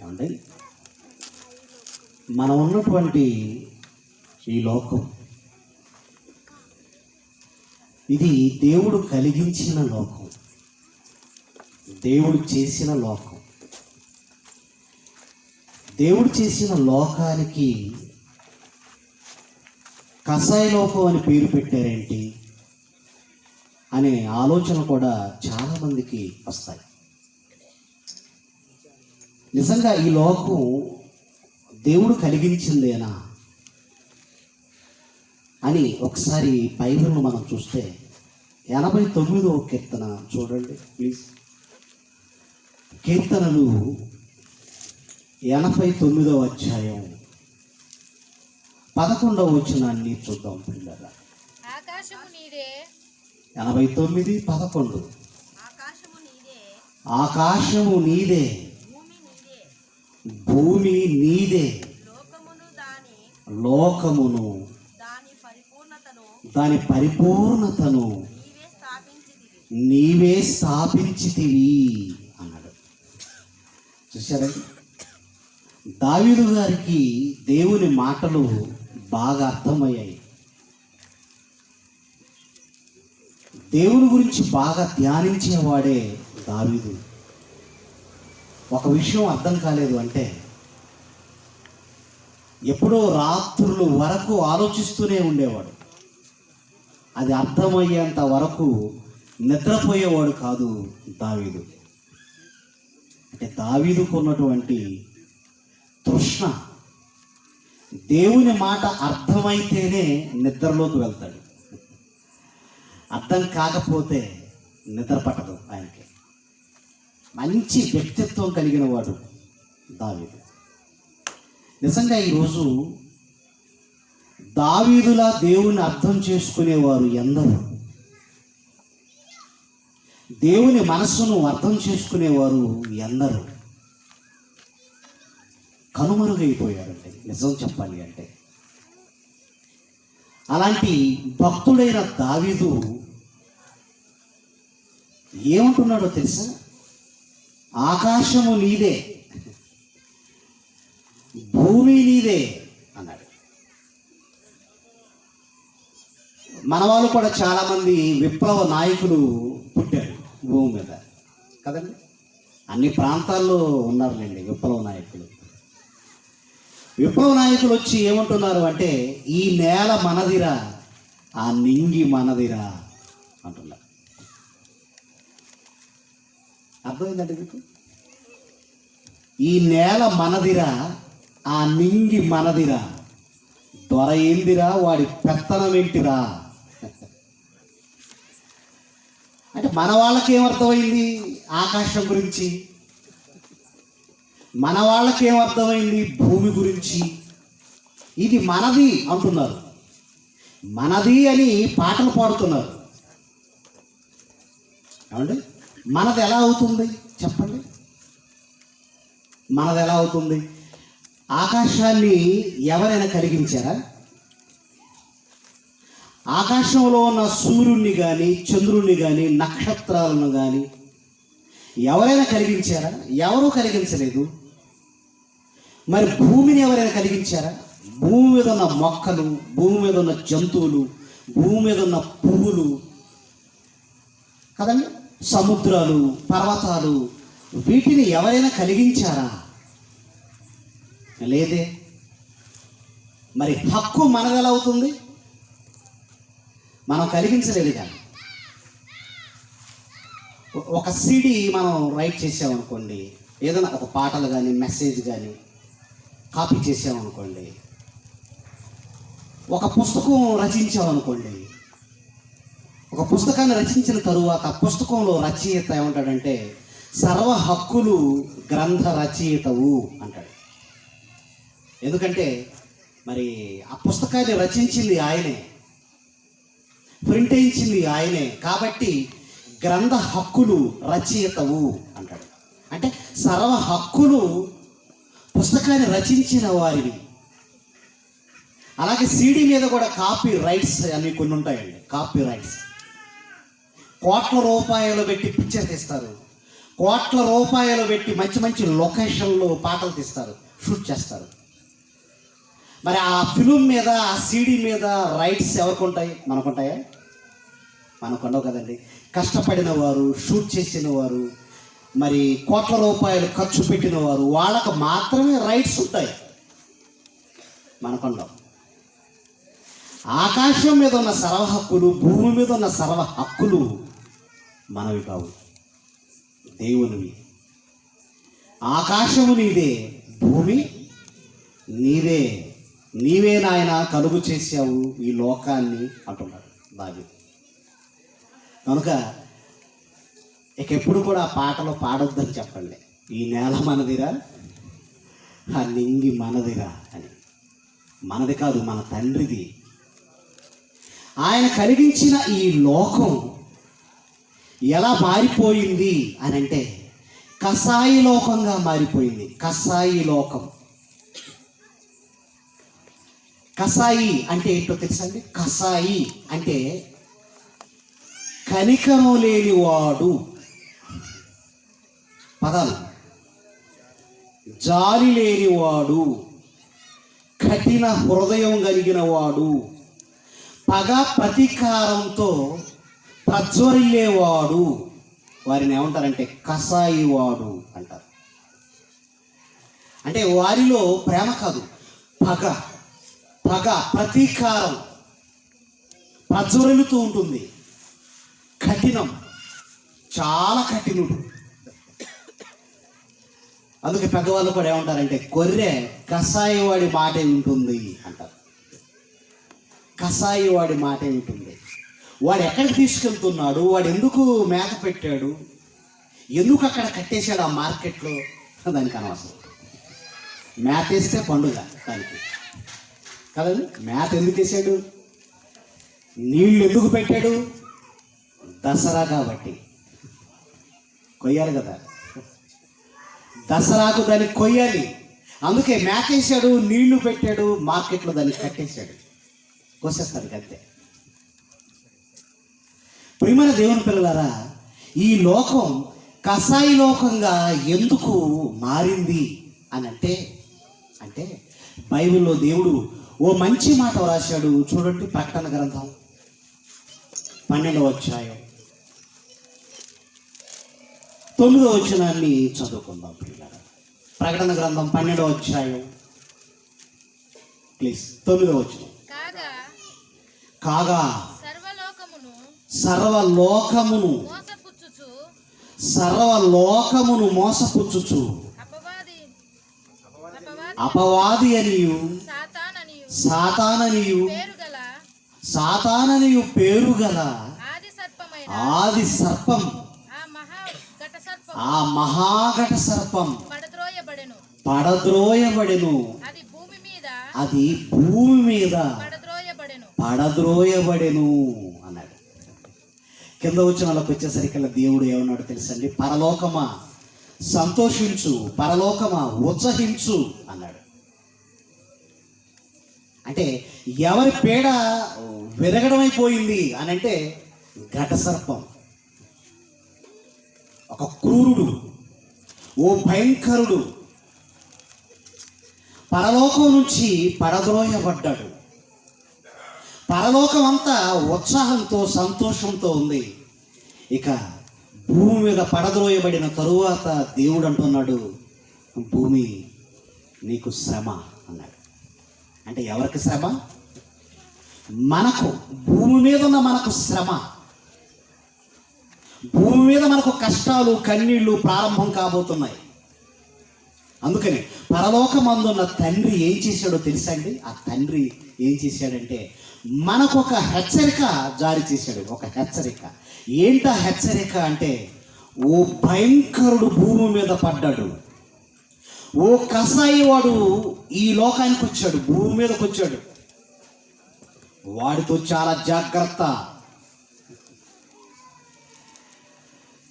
ఏమండి, మనం ఉన్నటువంటి ఈ లోకం ఇది దేవుడు కలిగించిన లోకం, దేవుడు చేసిన లోకం. దేవుడు చేసిన లోకానికి కసాయి లోకం అని పేరు పెట్టారేంటి అనే ఆలోచన కూడా చాలామందికి వస్తాయి. నిజంగా ఈ లోకం దేవుడు కలిగించిందేనా అని ఒకసారి బైబిల్ను మనం చూస్తే 89వ కీర్తన చూడండి ప్లీజ్. కీర్తనలు 89వ అధ్యాయం 11వ వచనాన్ని చూద్దాం పిల్లరా. 89:11 ఆకాశము నీదే, భూమి నీదే, లోకమును దాని పరిపూర్ణతను నీవే స్థాపించితివి అన్నాడు. చూశారండి, దావీదు గారికి దేవుని మాటలు బాగా అర్థమయ్యాయి. దేవుని గురించి బాగా ధ్యానించేవాడే దావీదు. ఒక విషయం అర్థం కాలేదు అంటే ఎప్పుడో రాత్రులు వరకు ఆలోచిస్తూనే ఉండేవాడు. అది అర్థమయ్యేంత వరకు నిద్రపోయేవాడు కాదు దావీదు. అంటే దావీదుకు ఉన్నటువంటి తృష్ణ, దేవుని మాట అర్థమైతేనే నిద్రలోకి వెళ్తాడు, అర్థం కాకపోతే నిద్ర పట్టదు ఆయనకి. మంచి వ్యక్తిత్వం కలిగిన వాడు దావీదు. నిజంగా ఈరోజు దావీదులా దేవుని అర్థం చేసుకునేవారు ఎందరో, దేవుని మనస్సును అర్థం చేసుకునేవారు ఎందరో కనుమరుగైపోయారండి నిజం చెప్పాలి అంటే. అలాంటి భక్తుడైన దావీదు ఏమంటున్నాడో తెలుసా? ఆకాశము నీదే, భూమి నీదే అన్నాడు. మన వాళ్ళు కూడా చాలామంది విప్లవ నాయకులు పుట్టారు భూమి మీద కదండి. అన్ని ప్రాంతాల్లో ఉన్నారులేండి విప్లవ నాయకులు. విప్లవ నాయకులు వచ్చి ఏమంటున్నారు అంటే, ఈ నేల మనదిరా, ఆ నింగి మనదిరా అంటున్నారు. అర్థమైందండి మీకు? ఈ నేల మనదిరా, ఆ నింగి మనదిరా, దొర ఏందిరా, వాడి పెత్తనం ఏంటిరా. అంటే మన వాళ్ళకి ఏమర్థమైంది ఆకాశం గురించి, మన వాళ్ళకి ఏమర్థమైంది భూమి గురించి. ఇది మనది అంటున్నారు, మనది అని పాటలు పాడుతున్నారు. ఏమండి, మనది ఎలా అవుతుంది చెప్పండి? మనది ఎలా అవుతుంది? ఆకాశాన్ని ఎవరైనా కలిగించారా? ఆకాశంలో ఉన్న సూర్యుడిని కానీ, చంద్రుడిని కానీ, నక్షత్రాలను కానీ ఎవరైనా కలిగించారా? ఎవరూ కలిగించలేదు. మరి భూమిని ఎవరైనా కలిగించారా? భూమి మీద ఉన్న మొక్కలు, భూమి మీద ఉన్న జంతువులు, భూమి మీద ఉన్న పువ్వులు కదండి, సముద్రాలు, పర్వతాలు, వీటిని ఎవరైనా కలిగించారా? లేదే. మరి హక్కు మనది ఎలా అవుతుంది? మనం కలిగించలేదు కానీ. ఒక సీడీ మనం రైట్ చేసామనుకోండి, ఏదైనా ఒక పాటలు కానీ మెసేజ్ కానీ కాపీ చేసామనుకోండి, ఒక పుస్తకం రచించామనుకోండి, ఒక పుస్తకాన్ని రచించిన తరువాత ఆ పుస్తకంలో రచయిత ఏమంటాడంటే, సర్వ హక్కులు గ్రంథ రచయితవు అంటాడు. ఎందుకంటే మరి ఆ పుస్తకాన్ని రచించింది ఆయనే, ప్రింట్ వేయించింది ఆయనే, కాబట్టి గ్రంథ హక్కులు రచయితవు అంటాడు. అంటే సర్వ హక్కులు పుస్తకాన్ని రచించిన వారివి. అలాగే సీడీ మీద కూడా కాపీ రైట్స్ అన్ని కొన్ని ఉంటాయండి. కాపీ రైట్స్ కోట్ల రూపాయలు పెట్టి పిక్చర్ తీస్తారు, కోట్ల రూపాయలు పెట్టి మంచి మంచి లొకేషన్లో పాటలు తీస్తారు, షూట్ చేస్తారు. మరి ఆ ఫిలిం మీద, ఆ సీడీ మీద రైట్స్ ఎవరికి ఉంటాయి? మనకుంటాయా? మనకు ఉండవు కదండి. కష్టపడిన వారు, షూట్ చేసిన వారు, మరి కోట్ల రూపాయలు ఖర్చు పెట్టిన వారు, వాళ్ళకు మాత్రమే రైట్స్ ఉంటాయి, మనకుండవు. ఆకాశం మీద ఉన్న సర్వ హక్కులు, భూమి మీద ఉన్న సర్వ హక్కులు మనవి కావు, దేవునివి. ఆకాశము నీదే, భూమి నీదే, నీవే నాయన కలుగు చేసావు ఈ లోకాన్ని అంటున్నాడు దావీదు. కనుక ఇక ఎప్పుడు కూడా ఆ పాటలో పాడొద్దని చెప్పండి. ఈ నేల మనదిరా, ఆ నింగి మనదిరా అని. మనది కాదు, మన తండ్రిది. ఆయన కలిగించిన ఈ లోకం ఎలా మారిపోయింది అని అంటే కసాయి లోకంగా మారిపోయింది. కసాయి లోకం. కసాయి అంటే ఏంటో తెలుసా అండి? కసాయి అంటే కనికరం లేనివాడు, పదాలు. జాలి లేనివాడు, కఠిన హృదయం కలిగిన వాడు, పగ ప్రతీకారంతో ప్రజ్వరిల్లేవాడు, వారిని ఏమంటారంటే కసాయి వాడు అంటారు. అంటే వారిలో ప్రేమ కాదు, పగ, ప్రతీకారం ప్రజ్వరిల్లుతూ ఉంటుంది. కఠినం, చాలా కఠినుడు. అందుకే పెద్దవాళ్ళు కూడా ఏమంటారంటే గొర్రె కసాయి వాడి మాటే వింటుంది అంటారు. కసాయి వాడి మాటే వింటుంది. వాడు ఎక్కడికి తీసుకెళ్తున్నాడు, వాడు ఎందుకు మేత పెట్టాడు, ఎందుకు అక్కడ కట్టేశాడు ఆ మార్కెట్లో, దానికి అనవసరం. మేత వేస్తే పండుగ దానికి కదండి. మేత ఎందుకు వేసాడు, నీళ్ళు ఎందుకు పెట్టాడు, దసరా కాబట్టి. కొయ్యాలి కదా, దసరాకు దాన్ని కొయ్యాలి. అందుకే మేకేసాడు, నీళ్లు పెట్టాడు, మార్కెట్లో దాన్ని కట్టేశాడు, కోసేస్తాడు అంతే. ప్రియమైన దేవుని పిల్లలారా, ఈ లోకం కసాయి లోకంగా ఎందుకు మారింది అని అంటే బైబిల్లో దేవుడు ఓ మంచి మాట రాశాడు. చూడండి, ప్రకటన గ్రంథం 12వ అధ్యాయం 9వ వచనాన్ని చదువుకుందాం పిల్లలు. ప్రకటన గ్రంథం 12వ అధ్యాయం ప్లీజ్ 9వ వచనం. కాగా సర్వలోకమును మోసపుచ్చుచు అపవాది అనియు సాతాననియు పేరుగల ఆది సర్పం, ఆ మహాఘట సర్పం పడద్రోయబడెను, అది భూమి మీద పడద్రోయబడెను అన్నాడు. కింద వచనాలకు వచ్చేసరికి దేవుడు ఏమన్నాడు తెలుసండి? పరలోకమా సంతోషించు, పరలోకమా ఉత్సహించు అన్నాడు. అంటే ఎవరి పేడ విరగడమైపోయింది అని అంటే ఘట సర్పం, ఒక క్రూరుడు, ఓ భయంకరుడు పరలోకం నుంచి పడద్రోయబడ్డాడు. పరలోకం అంతా ఉత్సాహంతో సంతోషంతో ఉంది. ఇక భూమి మీద పడద్రోయబడిన తరువాత దేవుడు అంటున్నాడు, భూమి నీకు శ్రమ అన్నాడు. అంటే ఎవరికి శ్రమ? మనకు. భూమి మీద ఉన్న మనకు శ్రమ, భూమి మీద మనకు కష్టాలు, కన్నీళ్లు ప్రారంభం కాబోతున్నాయి. అందుకని పరలోకమందున్న తండ్రి ఏం చేశాడో తెలుసా అండి? ఆ తండ్రి ఏం చేశాడంటే మనకు ఒక హెచ్చరిక జారీ చేశాడు. ఒక హెచ్చరిక. ఏంటా హెచ్చరిక అంటే, ఓ భయంకరుడు భూమి మీద పడ్డాడు, ఓ కసాయి వాడు ఈ లోకానికి వచ్చాడు, భూమి మీదకి వచ్చాడు, వాడితో చాలా జాగ్రత్త,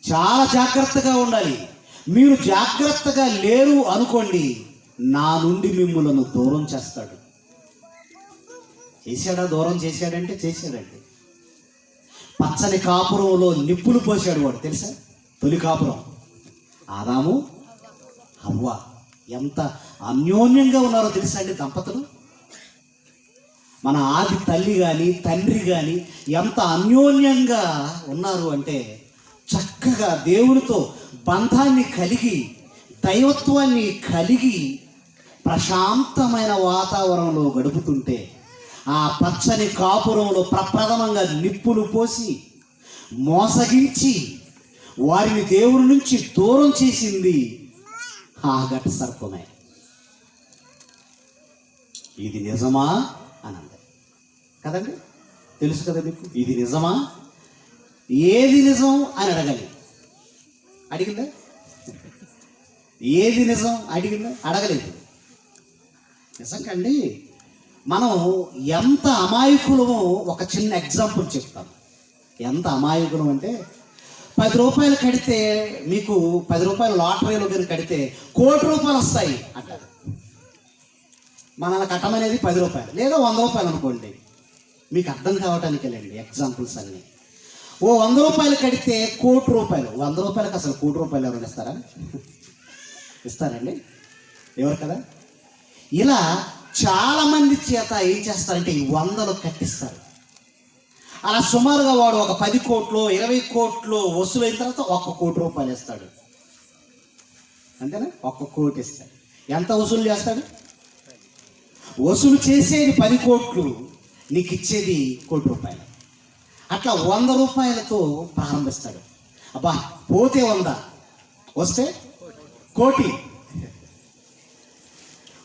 చాలా జాగ్రత్తగా ఉండాలి. మీరు జాగ్రత్తగా లేరు అనుకోండి, నా నుండి మిమ్ములను దూరం చేస్తాడు. చేశాడా? దూరం చేశాడంటే చేశాడండి. పచ్చని కాపురంలో నిప్పులు పోసాడు వాడు, తెలుసా? తొలి కాపురం ఆదాము హవ్వ ఎంత అన్యోన్యంగా ఉన్నారో తెలుసా అండి దంపతులు. మన ఆది తల్లి కానీ తండ్రి కానీ ఎంత అన్యోన్యంగా ఉన్నారు అంటే చక్కగా దేవునితో బంధాన్ని కలిగి దైవత్వాన్ని కలిగి ప్రశాంతమైన వాతావరణంలో గడుపుతుంటే ఆ పచ్చని కాపురంలో ప్రప్రథమంగా నిప్పులు పోసి మోసగించి వారిని దేవుని నుంచి దూరం చేసింది ఆ ఘట సర్పమే. ఇది నిజమా అని అంది కదండి, తెలుసు కదా మీకు. ఇది నిజమా, ఏది నిజం అని అడగాలి. అడిగిందా? ఏది నిజం అడిగిందా? అడగలేదు. నిజంకండి మనం ఎంత అమాయకులమో ఒక చిన్న ఎగ్జాంపుల్ చెప్తాను. ఎంత అమాయకులం అంటే 10 రూపాయలు కడితే మీకు 10 రూపాయలు లాటరీలో కానీ కడితే ₹1,00,00,000 వస్తాయి అంటారు. మనల్ని కట్టమనేది 10 రూపాయలు లేదా 100 రూపాయలు అనుకోండి. మీకు అర్థం కావటానికి వెళ్ళండి ఎగ్జాంపుల్స్ అన్నీ. ఓ 100 రూపాయలు కడితే ₹1,00,00,000. 100 రూపాయలకు అసలు ₹1,00,00,000 ఎవరు ఇస్తారా? ఇస్తారండి? ఎవరు కదా. ఇలా చాలామంది చేత ఏం చేస్తారంటే ఈ 100లు కట్టిస్తారు. అలా సుమారుగా వాడు ఒక 10 కోట్లు 20 కోట్లు వసూలైన తర్వాత ₹1,00,00,000 ఇస్తాడు. అంతేనా? ₹1,00,00,000 ఇస్తాడు. ఎంత వసూలు చేస్తాడు? వసూలు చేసేది 10 కోట్లు, నీకు ఇచ్చేది ₹1,00,00,000. అట్లా 100 రూపాయలతో ప్రారంభిస్తాడు. అబ్బా పోతే 100 వస్తే కోటి,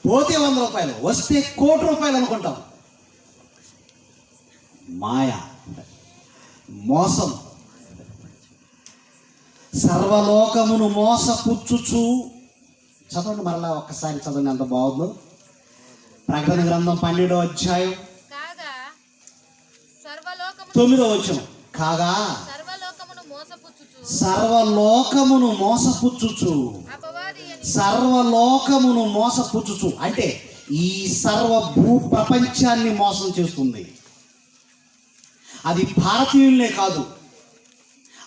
పోతే 100 రూపాయలు వస్తే ₹1,00,00,000 అనుకుంటాం. మాయ, మోసం, సర్వలోకమును మోసపుచ్చుచు. చదవండి మరలా ఒక్కసారి చదవండి, అంత బాగుందో. ప్రకటన గ్రంథం 12వ అధ్యాయం 9వ వచనం. కాగా సర్వలోకమును మోసపుచ్చుచు, సర్వలోకమును మోసపుచ్చుచు అంటే ఈ సర్వ భూ ప్రపంచాన్ని మోసం చేస్తుంది. అది భారతీయులనే కాదు,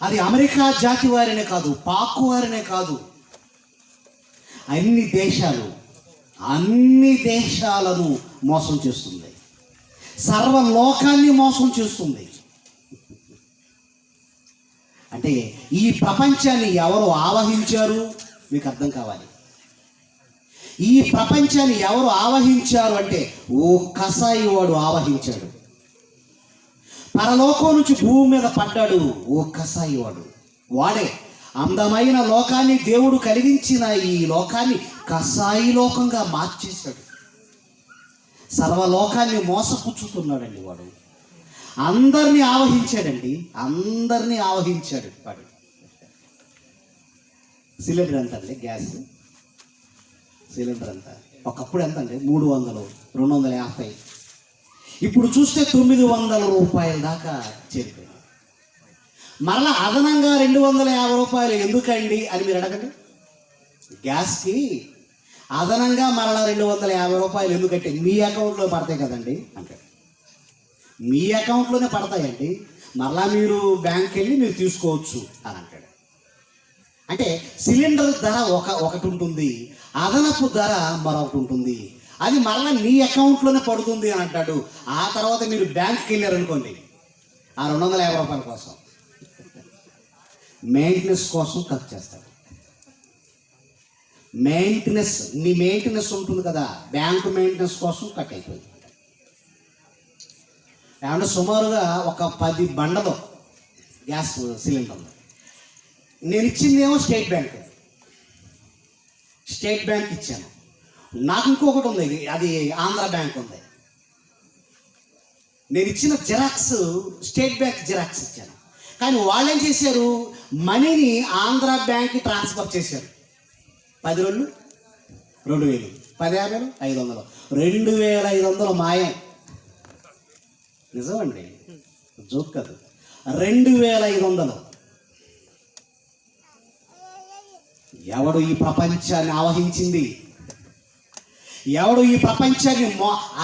అది అమెరికా జాతి వారినే కాదు, పాక్ వారినే కాదు, అన్ని దేశాలను మోసం చేస్తుంది. సర్వలోకాన్ని మోసం చేస్తుంది. అంటే ఈ ప్రపంచాన్ని ఎవరు ఆవహించారు మీకు అర్థం కావాలి. ఈ ప్రపంచాన్ని ఎవరు ఆవహించారు అంటే ఓ కసాయి వాడు ఆవహించాడు. పరలోకం నుంచి భూమి మీద పడ్డాడు ఓ కసాయి వాడు. వాడే అందమైన లోకాన్ని దేవుడు కలిగించిన ఈ లోకాన్ని కసాయి లోకంగా మార్చేశాడు. సర్వలోకాన్ని మోసపుచ్చుతున్నాడండి వాడు. అందరినీ ఆవహించాడండి, అందరినీ ఆవహించాడు వాడు. సిలిండర్ ఎంత అండి? గ్యాస్ సిలిండర్ ఎంత? ఒకప్పుడు ఎంత అండి? 300, 250. ఇప్పుడు చూస్తే ₹900 దాకా చేరిపోయింది. మరలా అదనంగా ₹250 ఎందుకండి అని మీరు అడగండి. గ్యాస్కి అదనంగా మరలా ₹250 ఎందుకంటే మీ అకౌంట్లో పడతాయి కదండి అంటే. మీ అకౌంట్లోనే పడతాయండి, మరలా మీరు బ్యాంక్కి వెళ్ళి మీరు తీసుకోవచ్చు అని అంటాడు. అంటే సిలిండర్ ధర ఒకటి ఉంటుంది, అదనపు ధర మరొకటి ఉంటుంది. అది మరలా నీ అకౌంట్లోనే పడుతుంది అని అంటాడు. ఆ తర్వాత మీరు బ్యాంక్కి వెళ్ళారు అనుకోండి, ఆ ₹250 కోసం మెయింటెనెన్స్ కోసం ఖర్చు చేస్తాడు. నీ మెయింటెనెన్స్ ఉంటుంది కదా, బ్యాంకు మెయింటెనెన్స్ కోసం కట్ అయిపోయింది. ఏమంటే సుమారుగా ఒక 10 బండలు గ్యాస్ సిలిండర్లు. నేను ఇచ్చిందేమో స్టేట్ బ్యాంక్ ఇచ్చాను. నాకు ఇంకొకటి ఉంది, అది ఆంధ్ర బ్యాంక్ ఉంది. నేను ఇచ్చిన జిరాక్స్ స్టేట్ బ్యాంక్ జిరాక్స్ ఇచ్చాను. కానీ వాళ్ళు ఏం చేశారు, మనీని ఆంధ్ర బ్యాంక్కి ట్రాన్స్ఫర్ చేశారు. 10 రోజులు 2000, 10 50, 500, 2500 మాయం. నిజమండి, జోక్ కాదు. 2500. ఎవడు ఈ ప్రపంచాన్ని ఆవహించింది? ఎవడు ఈ ప్రపంచాన్ని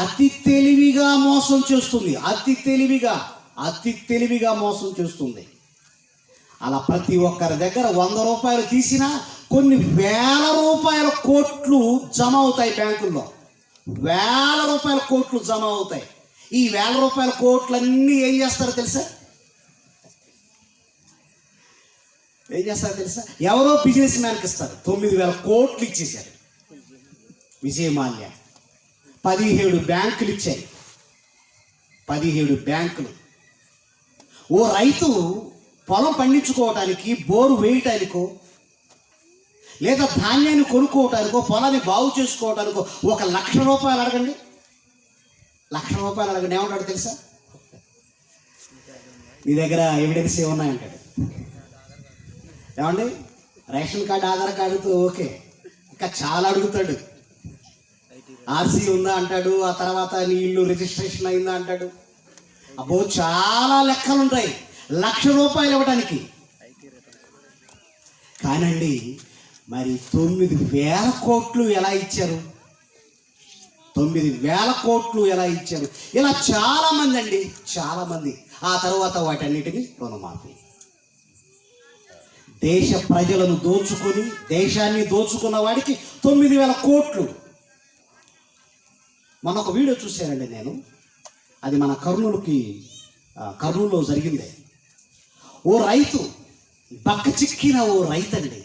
అతి తెలివిగా మోసం చేస్తుంది? అతి తెలివిగా మోసం చేస్తుంది. అలా ప్రతి ఒక్కరి దగ్గర ₹100 తీసినా కొన్ని వేల రూపాయల కోట్లు జమ అవుతాయి బ్యాంకుల్లో. వేల రూపాయల కోట్లు జమ అవుతాయి. ఈ వేల రూపాయల కోట్లన్నీ ఏం చేస్తారో తెలుసా? ఎవరో బిజినెస్ మ్యాన్కి ఇస్తారు. 9,000 కోట్లు ఇచ్చేశారు. విజయమాల్య 17 బ్యాంకులు ఇచ్చాయి. 17 బ్యాంకులు. ఓ రైతు పొలం పండించుకోవటానికి, బోరు వేయటానికో, లేదా ధాన్యాన్ని కొనుక్కోవటానికో, పొలాన్ని బాగు చేసుకోవటానికో 1,00,000 రూపాయలు అడగండి. 1,00,000 రూపాయలు అడగండి. ఏమంటాడు తెలుసా? నీ దగ్గర ఎవిడెన్స్ ఏమున్నాయంటాడు. ఏమండి, రేషన్ కార్డు, ఆధార్ కార్డుతో ఓకే, ఇంకా చాలా అడుగుతాడు. ఆర్సీ ఉందా అంటాడు. ఆ తర్వాత నీ ఇల్లు రిజిస్ట్రేషన్ అయిందా అంటాడు. అబ్బో, చాలా లెక్కలు ఉంటాయి 1,00,000 రూపాయలు ఇవ్వడానికి. కానండి, మరి 9,000 కోట్లు ఎలా ఇచ్చారు? 9,000 కోట్లు ఎలా ఇచ్చారు? ఇలా చాలామంది అండి, చాలామంది. ఆ తర్వాత వాటన్నిటిని రుణమాఫీ. దేశ ప్రజలను దోచుకొని, దేశాన్ని దోచుకున్న వాడికి 9,000 కోట్లు. మొన్న ఒక వీడియో చూశానండి నేను. అది మన కర్నూలులో జరిగింది. ఓ రైతు, బక్క చిక్కిన ఓ రైతు అండి,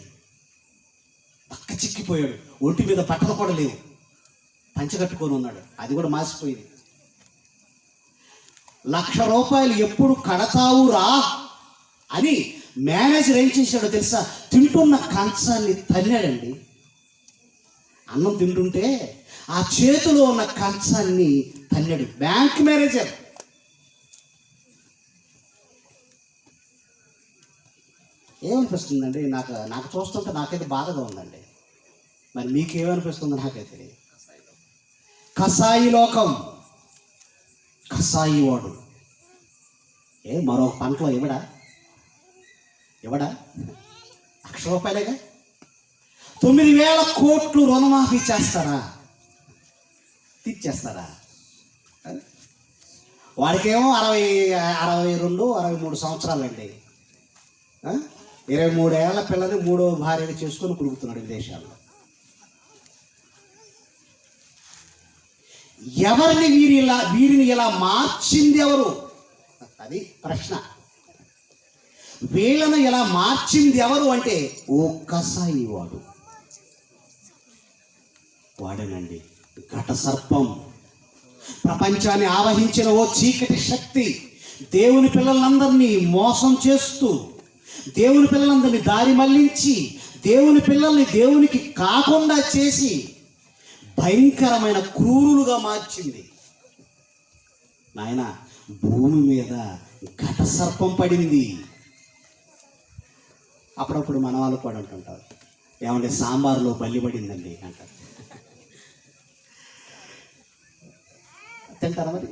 బక్క చిక్కిపోయాడు. ఒంటి మీద బట్టలు కూడా లేవు, పంచగట్టుకొని ఉన్నాడు. అది కూడా మాసిపోయింది. 1,00,000 రూపాయలు ఎప్పుడు కడతావురా అని మేనేజర్ ఏం చేశాడో తెలుసా? తింటున్న కంచాన్ని తన్నాడండి. అన్నం తింటుంటే ఆ చేతిలో ఉన్న కంచాన్ని తన్నాడు బ్యాంక్ మేనేజర్. ఏమనిపిస్తుందండి? నాకు చూస్తుంటే నాకైతే బాధగా ఉందండి. మరి మీకేమనిపిస్తుందో నాకైతే తెలియదు. కసాయి లోకం, కసాయి వాడు మరో పంటలో ఇవ్వడా 1,00,000 రూపాయలేగా. 9,000 కోట్లు రుణమాఫీ చేస్తారా? తీర్చేస్తారా? వాడికేమో 63 సంవత్సరాలండి. 23 ఏళ్ల పిల్లని 3వ భార్యను చేసుకొని కుడుకుతున్నాడు విదేశాల్లో. వీరిని ఇలా మార్చింది ఎవరు? అది ప్రశ్న. వీళ్ళను ఇలా మార్చింది ఎవరు అంటే ఓ కసాయి వాడేనండి. ఘట సర్పం, ప్రపంచాన్ని ఆవహించిన ఓ చీకటి శక్తి దేవుని పిల్లలందరినీ మోసం చేస్తూ, దేవుని పిల్లలందరినీ దారి మళ్లించి, దేవుని పిల్లల్ని దేవునికి కాకుండా చేసి భయంకరమైన క్రూరులుగా మార్చింది. నాయన, భూమి మీద ఘట సర్పం పడింది. అప్పుడప్పుడు మన వాళ్ళు కూడా అంటుంటారు, ఏమంటే సాంబార్లో బల్లి పడిందండి అంటారు. తింటారా మరి?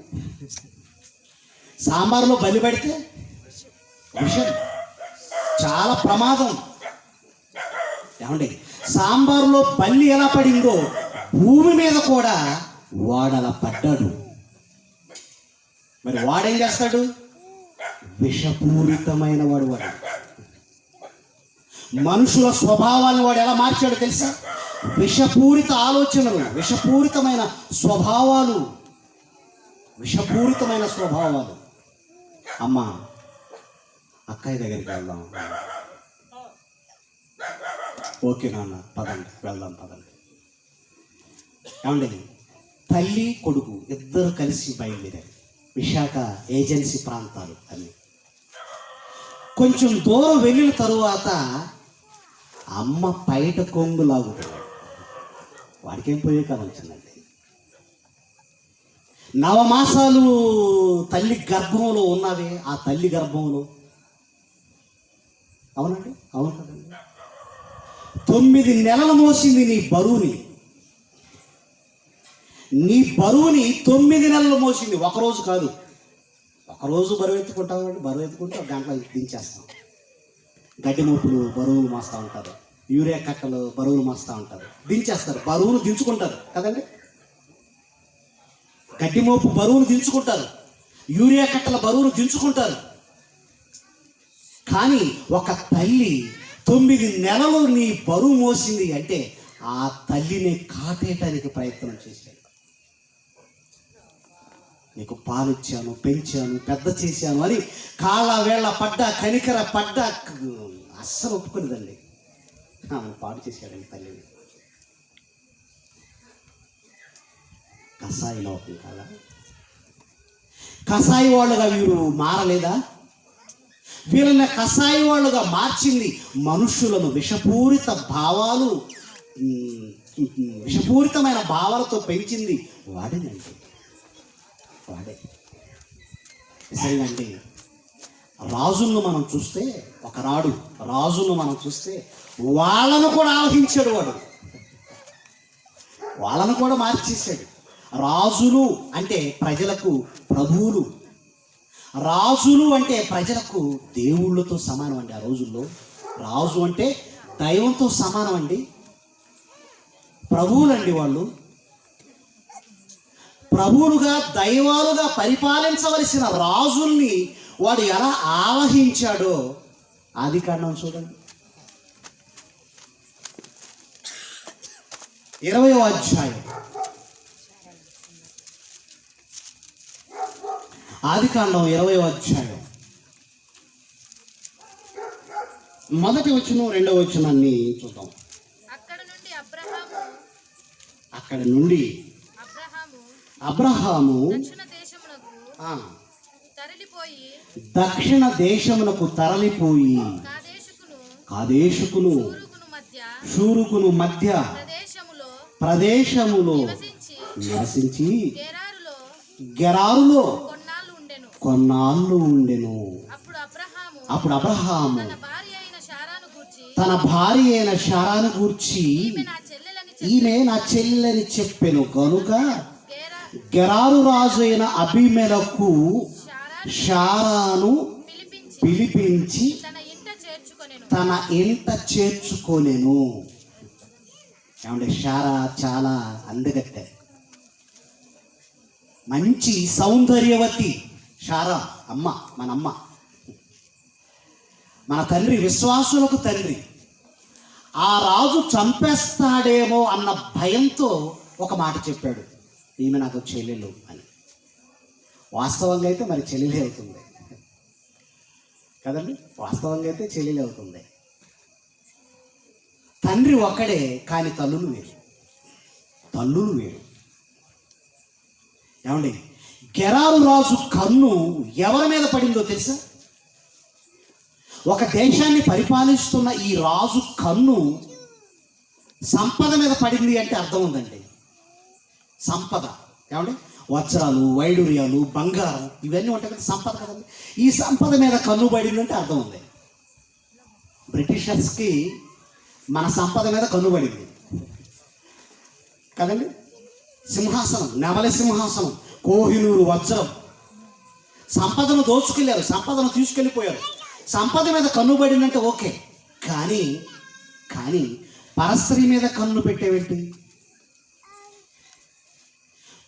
సాంబార్లో బల్లి పడితే విషయం, చాలా ప్రమాదం. ఏమండి, సాంబార్లో బల్లి ఎలా పడిందో భూమి మీద కూడా వాడలా పడ్డాడు. మరి వాడేం చేస్తాడు? విషపూరితమైన వాడు. మనుషుల స్వభావాన్ని వాడు ఎలా మార్చాడు తెలుసా? విషపూరిత ఆలోచనలు, విషపూరితమైన స్వభావాలు. అమ్మ, అక్కయ్య దగ్గరికి వెళ్దాం. ఓకే నాన్న, పదండి వెళ్దాం. ఏమండి, తల్లి కొడుకు ఇద్దరు కలిసి బయలుదేరారు. విశాఖ ఏజెన్సీ ప్రాంతాలు అన్ని. కొంచెం దూరం వెళ్ళిన తరువాత అమ్మ పైట కొంగు లాగుతున్నాడు. వాడికేం పోయే కాలం వచ్చిందండి. 9 మాసాలు తల్లి గర్భంలో ఉన్నవే, ఆ తల్లి గర్భంలో. అవునండి, అవును కదండి. 9 నెలలు మోసింది నీ బరువుని. 9 నెలలు మోసింది. ఒకరోజు కాదు. ఒకరోజు బరువు ఎత్తుకుంటాం, బరువు ఎత్తుకుంటే 1 గంటలో దించేస్తాం. గడ్డి మోపులు బరువులు మోస్తూ ఉంటారు, యూరియా కట్టలు బరువులు మోస్తూ ఉంటారు, దించేస్తారు. బరువులు దించుకుంటారు కదండి. గడ్డి మోపు బరువులు దించుకుంటారు, యూరియా కట్టల బరువులు దించుకుంటారు. కానీ ఒక తల్లి 9 నెలలు నీ బరువు మోసింది అంటే ఆ తల్లిని కాటేయటానికి ప్రయత్నం చేశాడు. నీకు పాలిచ్చాను, పెంచాను, పెద్ద చేశాను అని కాళ్ళ వేళ్ళ పడ్డా, కనికర పడ్డా అస్సలు ఒప్పుకునేదండి. ఆమె పాడు చేశాడండి తల్లిని. కసాయి లోకం కాదా? కసాయి వాళ్ళుగా వీరు మారలేదా? వీళ్ళని కసాయి వాళ్ళుగా మార్చింది మనుషులను విషపూరిత భావాలు, విషపూరితమైన భావాలతో పెంచింది వాడేనండి. వాడే నిజంగా అండి. రాజులను మనం చూస్తే, ఒకనాడు రాజులను మనం చూస్తే వాళ్ళను కూడా ఆవహించాడు వాడు, వాళ్ళను కూడా మార్చేశాడు. రాజులు అంటే ప్రజలకు ప్రభువులు, రాజులు అంటే ప్రజలకు దేవుళ్ళతో సమానం అండి. ఆ రోజుల్లో రాజు అంటే దైవంతో సమానం అండి. ప్రభువులండి వాళ్ళు. ప్రభువులుగా, దైవాలుగా పరిపాలించవలసిన రాజుల్ని వాడు ఎలా ఆవహించాడో ఆదికాండం చూడండి. 20వ అధ్యాయం, ఆదికాండం 20వ అధ్యాయం మొదటి వచనం, 2వ వచనాన్ని చూద్దాం. అక్కడ నుండి అబ్రహాము దక్షిణ దేశమునకు తరలిపోయి కాదేశుకును షూరుకును మధ్య ప్రదేశములో నివసించి గెరారులో కొన్నాళ్ళు ఉండెను. అప్పుడు అబ్రహాము తన భార్య అయిన శారాను గూర్చి ఈమె నా చెల్లెని చెప్పెను కనుక గెరారు రాజు అయిన అబీమెలెకు శారాను పిలిపించి తన ఇంట చేర్చుకొనెను. ఏమంటే శారా చాలా అందగత్తె, మంచి సౌందర్యవతి. శారా అమ్మ, మన అమ్మ, మన తండ్రి, విశ్వాసులకు తండ్రి. ఆ రాజు చంపేస్తాడేమో అన్న భయంతో ఒక మాట చెప్పాడు, ఈమె నాకు చెల్లెలు అని. వాస్తవంగా అయితే మరి చెల్లెలే అవుతుంది కదండి, వాస్తవంగా అయితే చెల్లెలే అవుతుంది. తండ్రి ఒక్కడే, కానీ తల్లులు వేరు, తల్లులు వేరు. ఏమండి, గెరారు రాజు కన్ను ఎవరి మీద పడిందో తెలుసా? ఒక దేశాన్ని పరిపాలిస్తున్న ఈ రాజు కన్ను సంపద మీద పడింది అంటే అర్థం ఉందండి. సంపద, ఏమండి, వజ్రాలు, వైడూర్యాలు, బంగారం, ఇవన్నీ ఉంటాయి కదా, సంపద కదండి. ఈ సంపద మీద కన్ను పడిందంటే అర్థం ఉంది. బ్రిటిషర్స్కి మన సంపద మీద కన్ను పడింది కదండి. సింహాసనం, నెమలి సింహాసనం, కోహినూరు వజ్రం, సంపదను దోచుకెళ్ళారు, సంపదను తీసుకెళ్ళిపోయారు. సంపద మీద కన్ను పడిందంటే ఓకే, కానీ కానీ పరస్త్రీ మీద కన్ను పెట్టేవేంటి?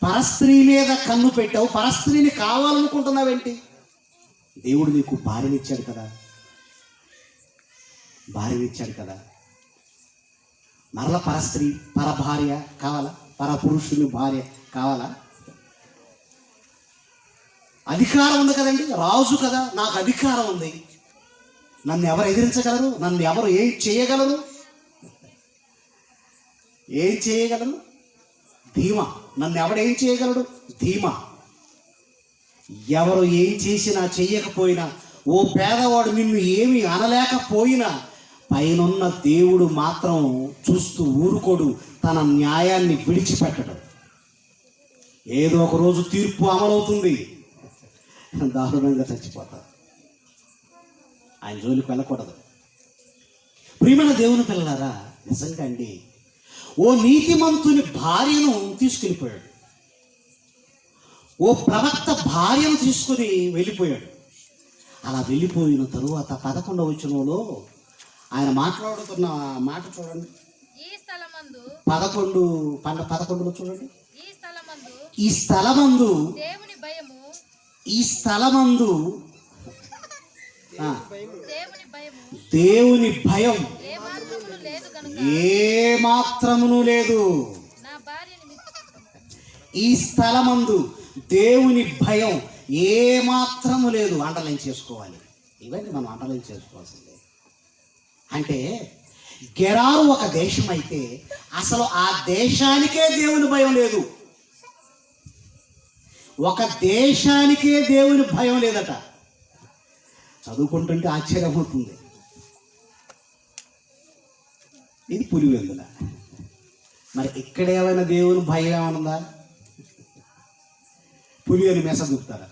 పరస్త్రీ మీద కన్ను పెట్టావు, పరస్త్రీని కావాలనుకుంటున్నావేంటి? దేవుడు నీకు భార్యనిచ్చాడు కదా, భార్యనిచ్చాడు కదా, మరల పరస్త్రీ, పర భార్య కావాలా? పర పురుషుని భార్య కావాలా? అధికారం ఉంది కదండి, రాజు కదా, నాకు అధికారం ఉంది, నన్ను ఎవరు ఎదిరించగలరు? నన్ను ఎవరు ఏం చేయగలరు? ఏం చేయగలరు? ధీమా. నన్ను ఎవడేం చేయగలడు? ధీమా. ఎవరు ఏం చేసినా చెయ్యకపోయినా, ఓ పేదవాడు నిన్ను ఏమీ అనలేకపోయినా, పైనున్న దేవుడు మాత్రం చూస్తూ ఊరుకోడు, తన న్యాయాన్ని విడిచిపెట్టడు. ఏదో ఒక రోజు తీర్పు అమలవుతుంది, దారుణంగా చచ్చిపోతారు. ఆయన జోలికి వెళ్ళకూడదు. ప్రియమైన దేవుని పిల్లలారా, నిజంగా అండి, ఓ నీతిమంతుని భార్యను తీసుకెళ్ళిపోయాడు, ఓ ప్రవక్త భార్యను తీసుకుని వెళ్ళిపోయాడు. అలా వెళ్ళిపోయిన తరువాత 11వ వచనంలో ఆయన మాట్లాడుతున్న మాట చూడండి. 11లో చూడండి. ఈ స్థలమందు దేవుని భయం ఏ మాత్రమును లేదు కనుక ఏ మాత్రమును లేదు. నా భార్యని ఈ స్థలమందు దేవుని భయం ఏ మాత్రము లేదు. అండర్లైన్ చేసుకోవాలి. ఇవన్నీ మనం అండర్లైన్ చేసుకోవాల్సిందే. అంటే గెరారు ఒక దేశం అయితే అసలు ఆ దేశానికే దేవుని భయం లేదు. ఒక దేశానికే దేవుని భయం లేదట. చదువుకుంటుంటే ఆశ్చర్యమవుతుంది. ఇది పులివెందుల. మరి ఇక్కడ ఏమైనా దేవుని భయం ఏమనుందా? పులి అని మేస దుక్కుతారా?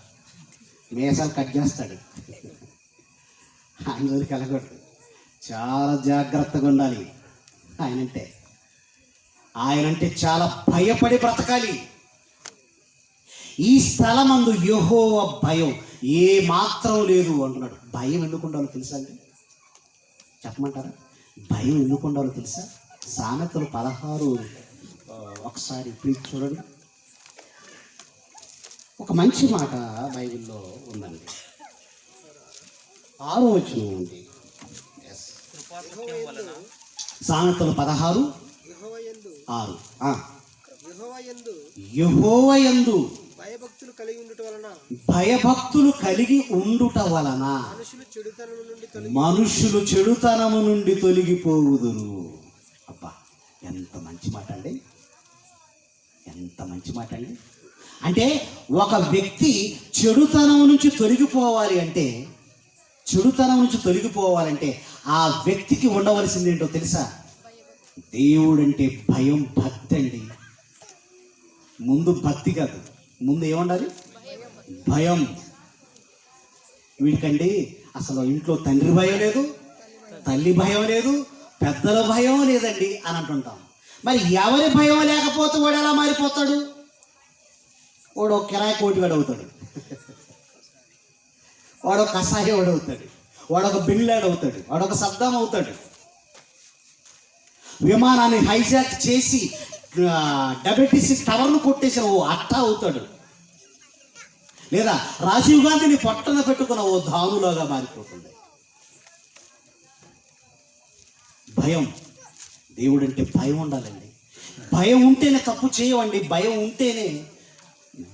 మేసాలు కట్ చేస్తాడు. ఆయన జోలికి వెళ్ళకూడదు. చాలా జాగ్రత్తగా ఉండాలి. ఆయనంటే చాలా భయపడి బ్రతకాలి. ఈ స్థలమందు యెహోవా భయం ఏ మాత్రం లేదు అంటున్నాడు. భయం ఎందుకు ఉండాలో తెలుసా అండి? చెప్పమంటారా? భయం ఎందుకు ఉండాలో తెలుసా? సామెతలు 16 ఒకసారి ప్లీజ్ చూడండి. ఒక మంచి మాట బైబిల్లో ఉందండి. 6వ వచనం ఉంది. సామెతలు 16:6. యెహోవా యందు భయభక్తులు కలిగి ఉండుట వలన మనుషులు చెడుతనము నుండి తొలగిపోవుదురు. అబ్బా, ఎంత మంచి మాట అండి! ఎంత మంచి మాట అండి! అంటే ఒక వ్యక్తి చెడుతనం నుంచి తొలగిపోవాలంటే ఆ వ్యక్తికి ఉండవలసింది ఏంటో తెలుసా? దేవుడంటే భయం, భక్తి అండి. ముందు భక్తి కాదు, ముందు ఏముండాలి? భయం. వీడికండి అసలు ఇంట్లో తండ్రి భయం లేదు, తల్లి భయం లేదు, పెద్దల భయం లేదండి అని అంటుంటాం. మరి ఎవరి భయం లేకపోతే వాడు ఎలా మారిపోతాడు? వాడు ఒక కిరాయి కోటివాడు అవుతాడు, వాడు ఒక కషాయి వాడు అవుతాడు, వాడు ఒక బిల్లాడు అవుతాడు, వాడు ఒక సద్దాం అవుతాడు. విమానాన్ని హైజాక్ చేసి డబెటిసి టవర్ను కొట్టేసిన ఓ అట్టా అవుతాడు. లేదా రాజీవ్ గాంధీని పొట్టన పెట్టుకున్న ఓ ధానులాగా మారిపోతుంది. భయం. దేవుడంటే భయం ఉండాలండి. భయం ఉంటేనే తప్పు చేయవండి. భయం ఉంటేనే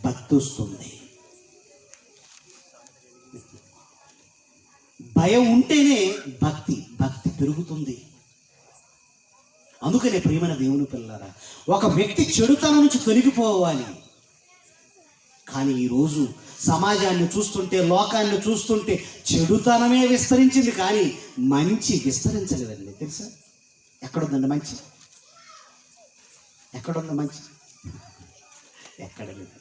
భక్తి వస్తుంది. భయం ఉంటేనే భక్తి పెరుగుతుంది. అందుకనే ప్రియమైన దేవుని పిల్లలారా, ఒక వ్యక్తి చెడుతనం నుంచి తొలగిపోవాలి. కానీ ఈరోజు సమాజాన్ని చూస్తుంటే, లోకాన్ని చూస్తుంటే చెడుతనమే విస్తరించింది, కానీ మంచి విస్తరించలేదండి. తెలుసా? ఎక్కడుందండి మంచి? ఎక్కడుంది మంచి? ఎక్కడ లేదు.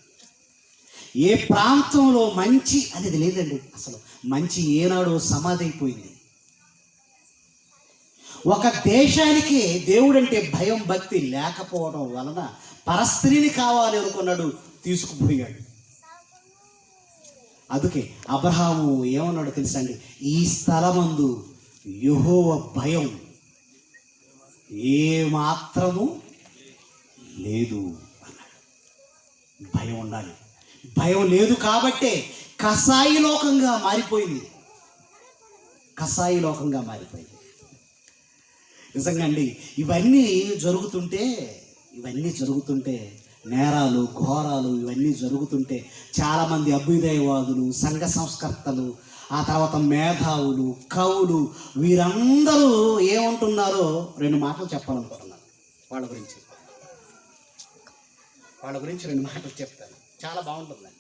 ఏ ప్రాంతంలో మంచి అనేది లేదండి. అసలు మంచి ఏనాడో సమాధి అయిపోయింది. ఒక దేశానికి దేవుడంటే భయం, భక్తి లేకపోవడం వలన పరస్త్రీని కావాలి అనుకున్నాడు, తీసుకుపోయాడు. అందుకే అబ్రహాము ఏమన్నాడు తెలుసా అండి? ఈ స్థలమందు యెహోవా భయం ఏ మాత్రము లేదు అన్నాడు. భయం ఉండాలి. భయం లేదు కాబట్టే కసాయి లోకంగా మారిపోయింది. నిజంగా అండి, ఇవన్నీ జరుగుతుంటే నేరాలు, ఘోరాలు ఇవన్నీ జరుగుతుంటే చాలామంది అభ్యుదయవాదులు, సంఘ సంస్కర్తలు, ఆ తర్వాత మేధావులు, కవులు వీరందరూ ఏమంటున్నారో 2 మాటలు చెప్పాలనుకుంటున్నాను. వాళ్ళ గురించి 2 మాటలు చెప్తాను. చాలా బాగుంటుందండి.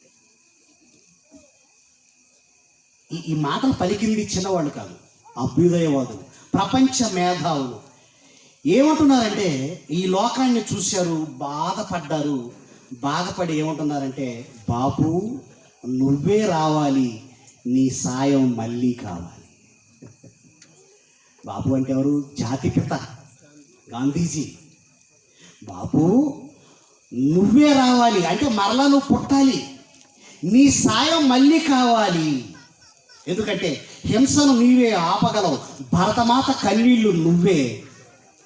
ఈ మాటలు పలికింది చిన్నవాళ్ళు కాదు, అభ్యుదయవాదులు, ప్రపంచ మేధావులు. ఏమంటున్నారంటే, ఈ లోకాన్ని చూశారు, బాధపడి ఏమంటున్నారంటే, బాబు నువ్వే రావాలి, నీ సాయం మళ్ళీ కావాలి. బాబు అంటే ఎవరు? జాతిపిత గాంధీజీ. బాబు నువ్వే రావాలి అంటే మరలా నువ్వు పుట్టాలి, నీ సాయం మళ్ళీ కావాలి. ఎందుకంటే హింసను నీవే ఆపగలవు, భరతమాత కన్నీళ్లు నువ్వే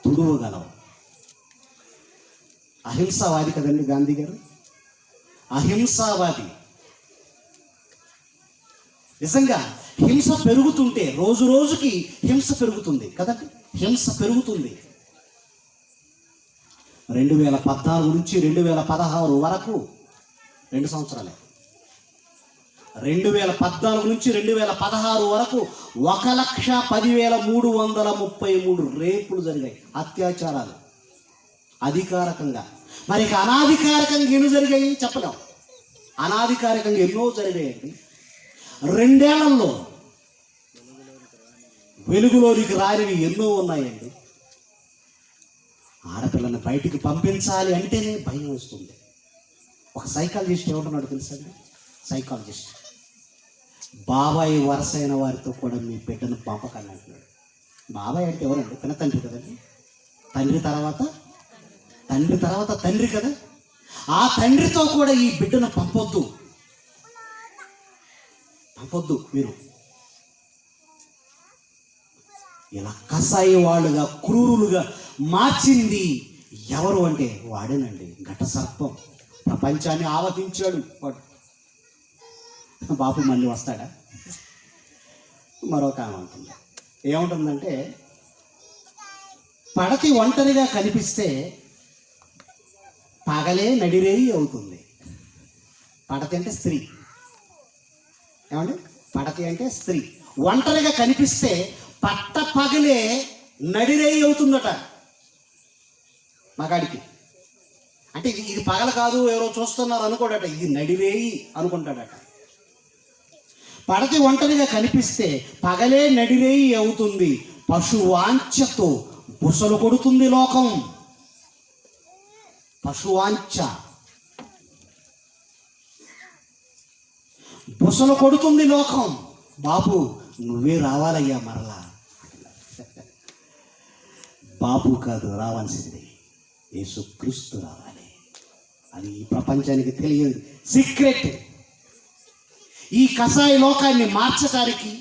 తుడవగలవు. అహింసావాది కదండి గాంధీ గారు, అహింసావాది. నిజంగా హింస పెరుగుతుంటే రోజు రోజుకి హింస పెరుగుతుంది కదండి, హింస పెరుగుతుంది. 2014 నుంచి 2016 వరకు 2 సంవత్సరాలే. 2014 నుంచి 2016 వరకు 1,10,333 రేపులు జరిగాయి, అత్యాచారాలు అధికారికంగా. మరి ఇక అనాధికారికంగా ఎన్ని జరిగాయి చెప్పలేం. అనాధికారికంగా ఎన్నో జరిగాయండి. 2 ఏళ్లలో వెలుగులోనికి రానివి ఎన్నో ఉన్నాయండి. ఆడపిల్లని బయటికి పంపించాలి అంటేనే భయం వస్తుంది. ఒక సైకాలజిస్ట్ ఏమంటున్నాడు తెలుసండి? సైకాలజిస్ట్, బాబాయ్ వరుస అయిన వారితో కూడా మీ బిడ్డను పంపకండి అంటున్నాడు. బాబాయ్ అంటే ఎవరండి? పిన తండ్రి కదండి. తండ్రి తర్వాత తండ్రి కదా. ఆ తండ్రితో కూడా ఈ బిడ్డను పంపొద్దు మీరు. ఇలా కసాయి వాళ్ళుగా క్రూరులుగా మార్చింది ఎవరు అంటే వాడేనండి, ఘట సర్పం. ప్రపంచాన్ని ఆవహించాడు వాడు. బాపు మళ్ళీ వస్తాడా? మరొక ఆమె అంటుంది, ఏముంటుందంటే పడతి ఒంటరిగా కనిపిస్తే పగలే నడిరేయి అవుతుంది. పడతి అంటే స్త్రీ, ఏమండి? పడతి అంటే స్త్రీ. ఒంటరిగా కనిపిస్తే పట్ట పగలే నడిరేయి అవుతుందట మగాడికి. అంటే ఇది పగల కాదు, ఎవరో చూస్తున్నారు అనుకోడట, ఇది నడిరేయి అనుకుంటాడట. పడతి ఒంటరిగా కనిపిస్తే పగలే నడిరేయి అవుతుంది, పశువాంఛతో బుసలు కొడుతుంది లోకం. పశువాంఛ బుసలు కొడుతుంది లోకం. బాబు నువ్వే రావాలయ్యా మరలా. బాబు కాదు రావాల్సింది, యేసుక్రీస్తు రావాలి. అది ఈ ప్రపంచానికి తెలియదు సీక్రెట్. ఈ కసాయి లోకాన్ని మార్చటానికి,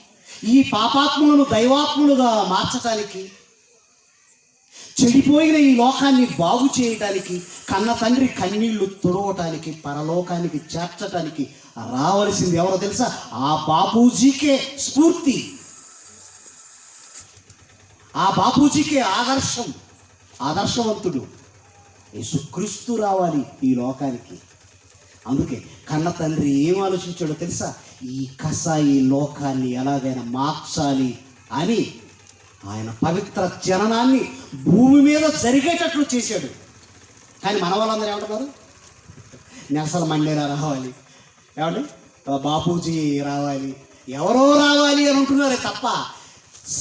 ఈ పాపాత్ములను దైవాత్ములుగా మార్చటానికి, చెడిపోయిన ఈ లోకాన్ని బాగు చేయటానికి, కన్న తండ్రి కన్నీళ్లు తుడవటానికి, పరలోకానికి చేర్చటానికి రావలసింది ఎవరో తెలుసా? ఆ బాపూజీకే స్ఫూర్తి, ఆ బాపూజీకే ఆదర్శవంతుడు యేసుక్రీస్తు రావాలి ఈ లోకానికి. అందుకే కన్న తండ్రి ఏం ఆలోచించాడో తెలుసా? ఈ కసాయి లోకాన్ని ఎలాగైనా మార్చాలి అని ఆయన పవిత్ర జననాన్ని భూమి మీద జరిగేటట్లు చేశాడు. కానీ మన వాళ్ళందరూ ఏమంటున్నారు? నెల్సన్ మండేలా రావాలి, ఏమండి బాపూజీ రావాలి, ఎవరో రావాలి అని అంటున్నారే తప్ప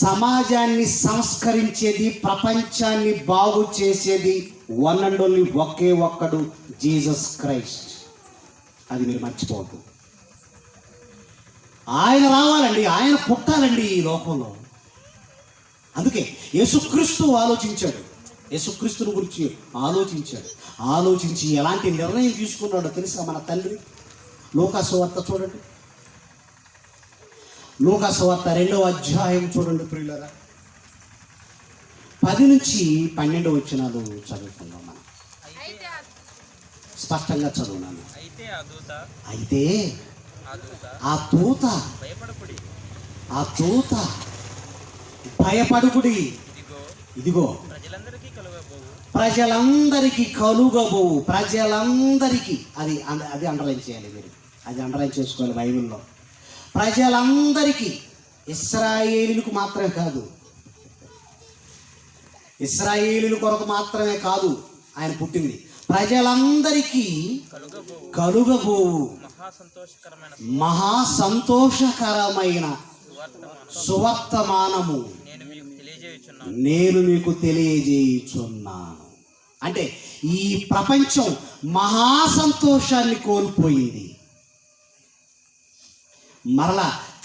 సమాజాన్ని సంస్కరించేది, ప్రపంచాన్ని బాగు చేసేది వన్ అండ్ ఓన్లీ ఒకే ఒక్కడు, జీసస్ క్రైస్ట్. అది మీరు మర్చిపోవద్దు. ఆయన రావాలండి, ఆయన పుట్టాలండి ఈ లోకంలో. అందుకే యేసుక్రీస్తు ఆలోచించాడు, యేసుక్రీస్తుని గురించి ఆలోచించి ఎలాంటి నిర్ణయం తీసుకున్నాడో తెలుసా మన తండ్రి? లూకాసు వార్త చూడండి, లూకాసు వార్త 2వ అధ్యాయం చూడండి ప్రియులారా. 10 నుంచి 12 వచనాలు చదువుకుందాం మనం. స్పష్టంగా చదువున్నాను. అయితే ఆ దూత భయపడుకుడి, ఇదిగో ప్రజలందరికీ కలుగబోవు. ప్రజలందరికీ, అది అండర్లైన్ చేయాలి మీరు, అది అండర్లైన్ చేసుకోవాలి బైబిల్లో. ప్రజలందరికీ, ఇశ్రాయేలీలకు మాత్రమే కాదు, ఇశ్రాయేలీల కొరకు మాత్రమే కాదు ఆయన పుట్టింది, ప్రజలందరికీ కలుగబోవు మహా సంతోషకరమైన సువర్తమానము నేను మీకు తెలియజేయుచున్నాను. అంటే ఈ ప్రపంచం మహా సంతోషాన్ని కోల్పోయింది.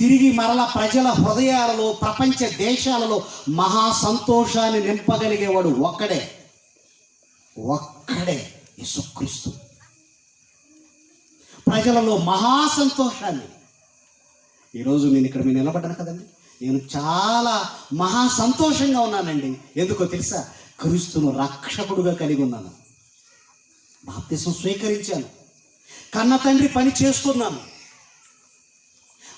తిరిగి ప్రజల హృదయాలలో, ప్రపంచ దేశాలలో మహా సంతోషాన్ని నింపగలిగేవాడు ఒక్కడే యేసుక్రీస్తు. ప్రజలలో మహా సంతోషాన్ని. ఈరోజు నేను ఇక్కడ మీరు నిలబడ్డాను కదండి, నేను చాలా మహా సంతోషంగా ఉన్నానండి. ఎందుకో తెలుసా? క్రీస్తును రక్షకుడుగా కలిగి ఉన్నాను, బాప్తిసం స్వీకరించాను, కన్న తండ్రి పని చేస్తున్నాను.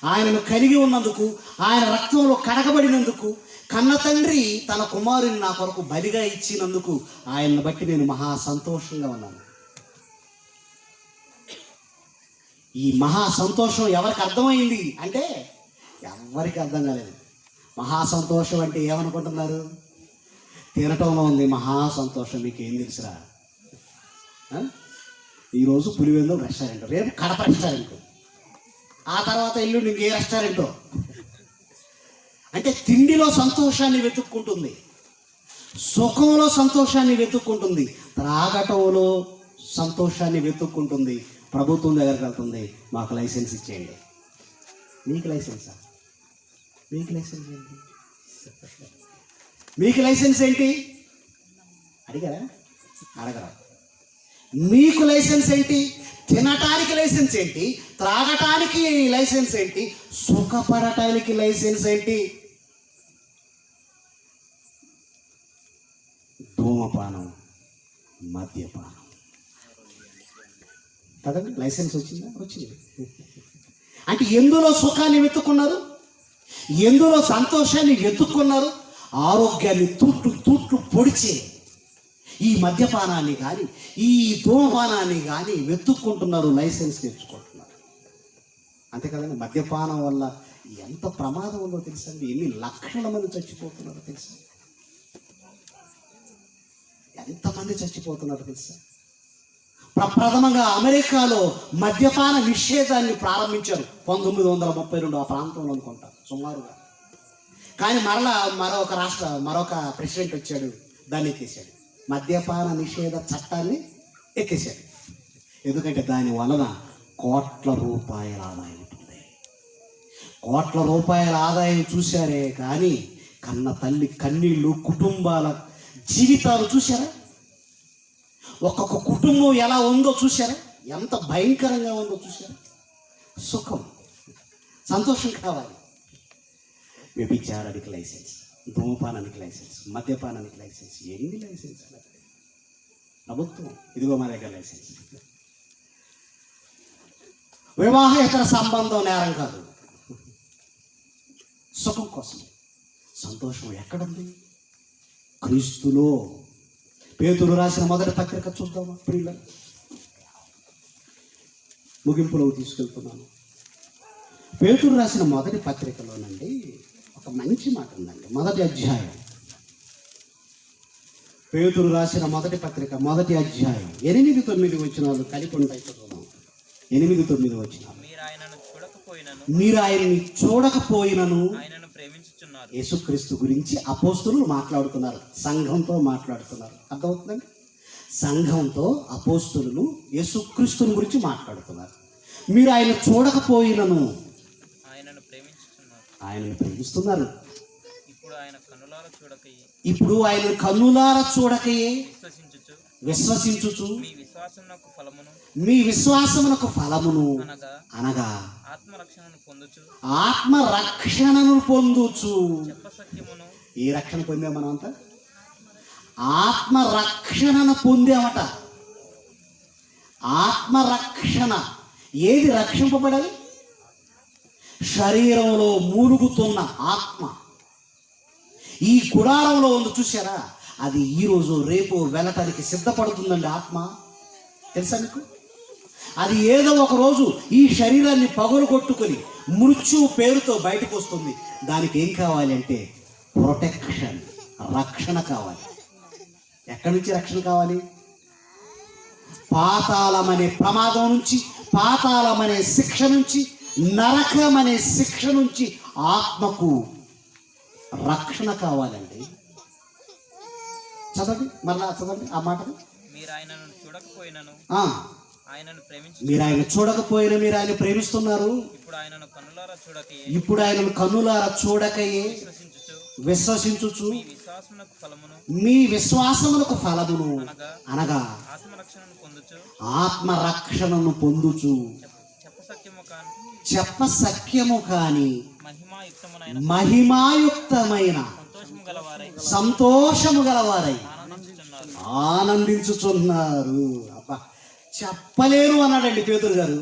ఆయనను కలిగి ఉన్నందుకు, ఆయన రక్తంలో కడగబడినందుకు, కన్న తండ్రి తన కుమారుని నా కొరకు బలిగా ఇచ్చినందుకు ఆయన్ని బట్టి నేను మహా సంతోషంగా ఉన్నాను. ఈ మహా సంతోషం ఎవరికి అర్థమైంది అంటే ఎవరికి అర్థం కాలేదు. మహా సంతోషం అంటే ఏమనుకుంటున్నారు? తినటంలో ఉంది మహా సంతోషం. మీకు ఏం తెలుసురా? ఈరోజు పులివెందుల రెస్టారెంట్, రేపు కడప రెస్టారెంట్, ఆ తర్వాత ఎల్లుండి ఇంకే రెస్టారెంటో. అంటే తిండిలో సంతోషాన్ని వెతుక్కుంటుంది, సుఖంలో సంతోషాన్ని వెతుక్కుంటుంది, త్రాగటంలో సంతోషాన్ని వెతుక్కుంటుంది. ప్రభుత్వం దగ్గరికి వెళ్తుంది, మాకు లైసెన్స్ ఇచ్చేయండి. మీకు లైసెన్సా? మీకు లైసెన్స్ ఏంటి? మీకు లైసెన్స్ ఏంటి అడిగారా? అడగరా? మీకు లైసెన్స్ ఏంటి? తినటానికి లైసెన్స్ ఏంటి? త్రాగటానికి లైసెన్స్ ఏంటి? సుఖపడటానికి లైసెన్స్ ఏంటి? ధూమపానం, మద్యపానం కదండి. లైసెన్స్ వచ్చిందా? వచ్చింది. అంటే ఎందులో సుఖాన్ని వెతుక్కున్నారు, ఎందులో సంతోషాన్ని వెతుక్కున్నారు? ఆరోగ్యాన్ని తూట్లు పొడిచే ఈ మద్యపానాన్ని కానీ, ఈ ధూమపానాన్ని కానీ వెతుక్కుంటున్నారు, లైసెన్స్ తెచ్చుకుంటున్నారు. అంతే కదండి. మద్యపానం వల్ల ఎంత ప్రమాదం ఉందో తెలుసండి. ఎన్ని లక్షల మంది చచ్చిపోతున్నారో తెలుసా? ఎంతమంది చచ్చిపోతున్నారో తెలుసా? ప్రప్రథమంగా అమెరికాలో మద్యపాన నిషేధాన్ని ప్రారంభించారు 1932 ఆ ప్రాంతంలో అనుకుంటా సుమారుగా. కానీ మరొక ప్రెసిడెంట్ వచ్చాడు, దాన్ని ఎక్కేశాడు. మద్యపాన నిషేధ చట్టాన్ని ఎక్కేశాడు. ఎందుకంటే దాని వలన కోట్ల రూపాయల ఆదాయం ఉంటుంది. కోట్ల రూపాయల ఆదాయం చూశారే కానీ కన్న తల్లి కన్నీళ్ళు, కుటుంబాల జీవితాలు చూశారా? ఒక్కొక్క కుటుంబం ఎలా ఉందో చూశారా? ఎంత భయంకరంగా ఉందో చూశారా? సుఖం, సంతోషం కావాలి. వ్యభిచారానికి లైసెన్స్, ధూమపానానికి లైసెన్స్, మద్యపానానికి లైసెన్స్, ఎన్ని లైసెన్స్? ప్రభుత్వం ఇదిగో మా దగ్గర లైసెన్స్. వివాహేతర సంబంధం నేరం కాదు, సుఖం కోసం. సంతోషం ఎక్కడుంది? క్రీస్తులో. పేతురు రాసిన మొదటి పత్రిక చూద్దామా ప్రియుల? ముగింపులోకి తీసుకెళ్తున్నాను. పేతురు రాసిన మొదటి పత్రికలోనండి ఒక మంచి మాట ఉందండి. మొదటి అధ్యాయం, పేతురు రాసిన మొదటి పత్రిక మొదటి అధ్యాయం 8-9 వచనాలు కలిపి ఉంటాయి. చదువుదాం. 8-9 వచనాలు. మీరు ఆయన్ని చూడకపోయినను యేసుక్రీస్తు గురించి అపోస్తలులు మాట్లాడుతున్నారు, సంఘంతో మాట్లాడుతున్నారు. అర్థమవుతుందండి? సంఘంతో అపోస్తలులు యేసుక్రీస్తుని గురించి మాట్లాడుతున్నారు. మీరు ఆయన చూడకపోయినను ఆయనను ప్రేమిస్తున్నారు. ఇప్పుడు ఆయన కన్నులార చూడకయే విశ్వసించుచు మీ విశ్వాసమునకు ఫలమును అనగా ఆత్మరక్షణను పొందుచు. ఏ రక్షణ పొందాం మనం అంతా? ఆత్మరక్షణను పొందామట. ఆత్మరక్షణ. ఏది రక్షింపబడాలి? శరీరంలో మూలుగుతున్న ఆత్మ. ఈ గుడారంలో ఉంది చూసారా? అది ఈరోజు రేపు వెళ్ళటానికి సిద్ధపడుతుందండి ఆత్మ. తెలుసా మీకు? అది ఏదో ఒక రోజు ఈ శరీరాన్ని పగులు కొట్టుకొని మృత్యు పేరుతో బయటకు వస్తుంది. దానికి ఏం కావాలి అంటే ప్రొటెక్షన్, రక్షణ కావాలి. ఎక్కడి నుంచి రక్షణ కావాలి? పాతాళమనే ప్రమాదం నుంచి, పాతాళమనే శిక్ష నుంచి, నరకమనే శిక్ష నుంచి ఆత్మకు రక్షణ కావాలండి. చదవండి, మరలా చదవండి ఆ మాటను. మీరు ఆయన చూడకపోయినా మీరు ఆయన ప్రేమిస్తున్నారు. ఇప్పుడు ఆయనను కన్నులారా చూడకయే విశ్వసించుచు మీ విశ్వాసమునకు ఫలమును అనగా ఆత్మరక్షణను పొందుచు చెప్పసఖ్యము కాని మహిమాయుక్తమైన సంతోషము గలవారై ఆనందించుచున్నారు. అబ్బా, చెప్పలేను అన్నాడండి పేతురు గారు.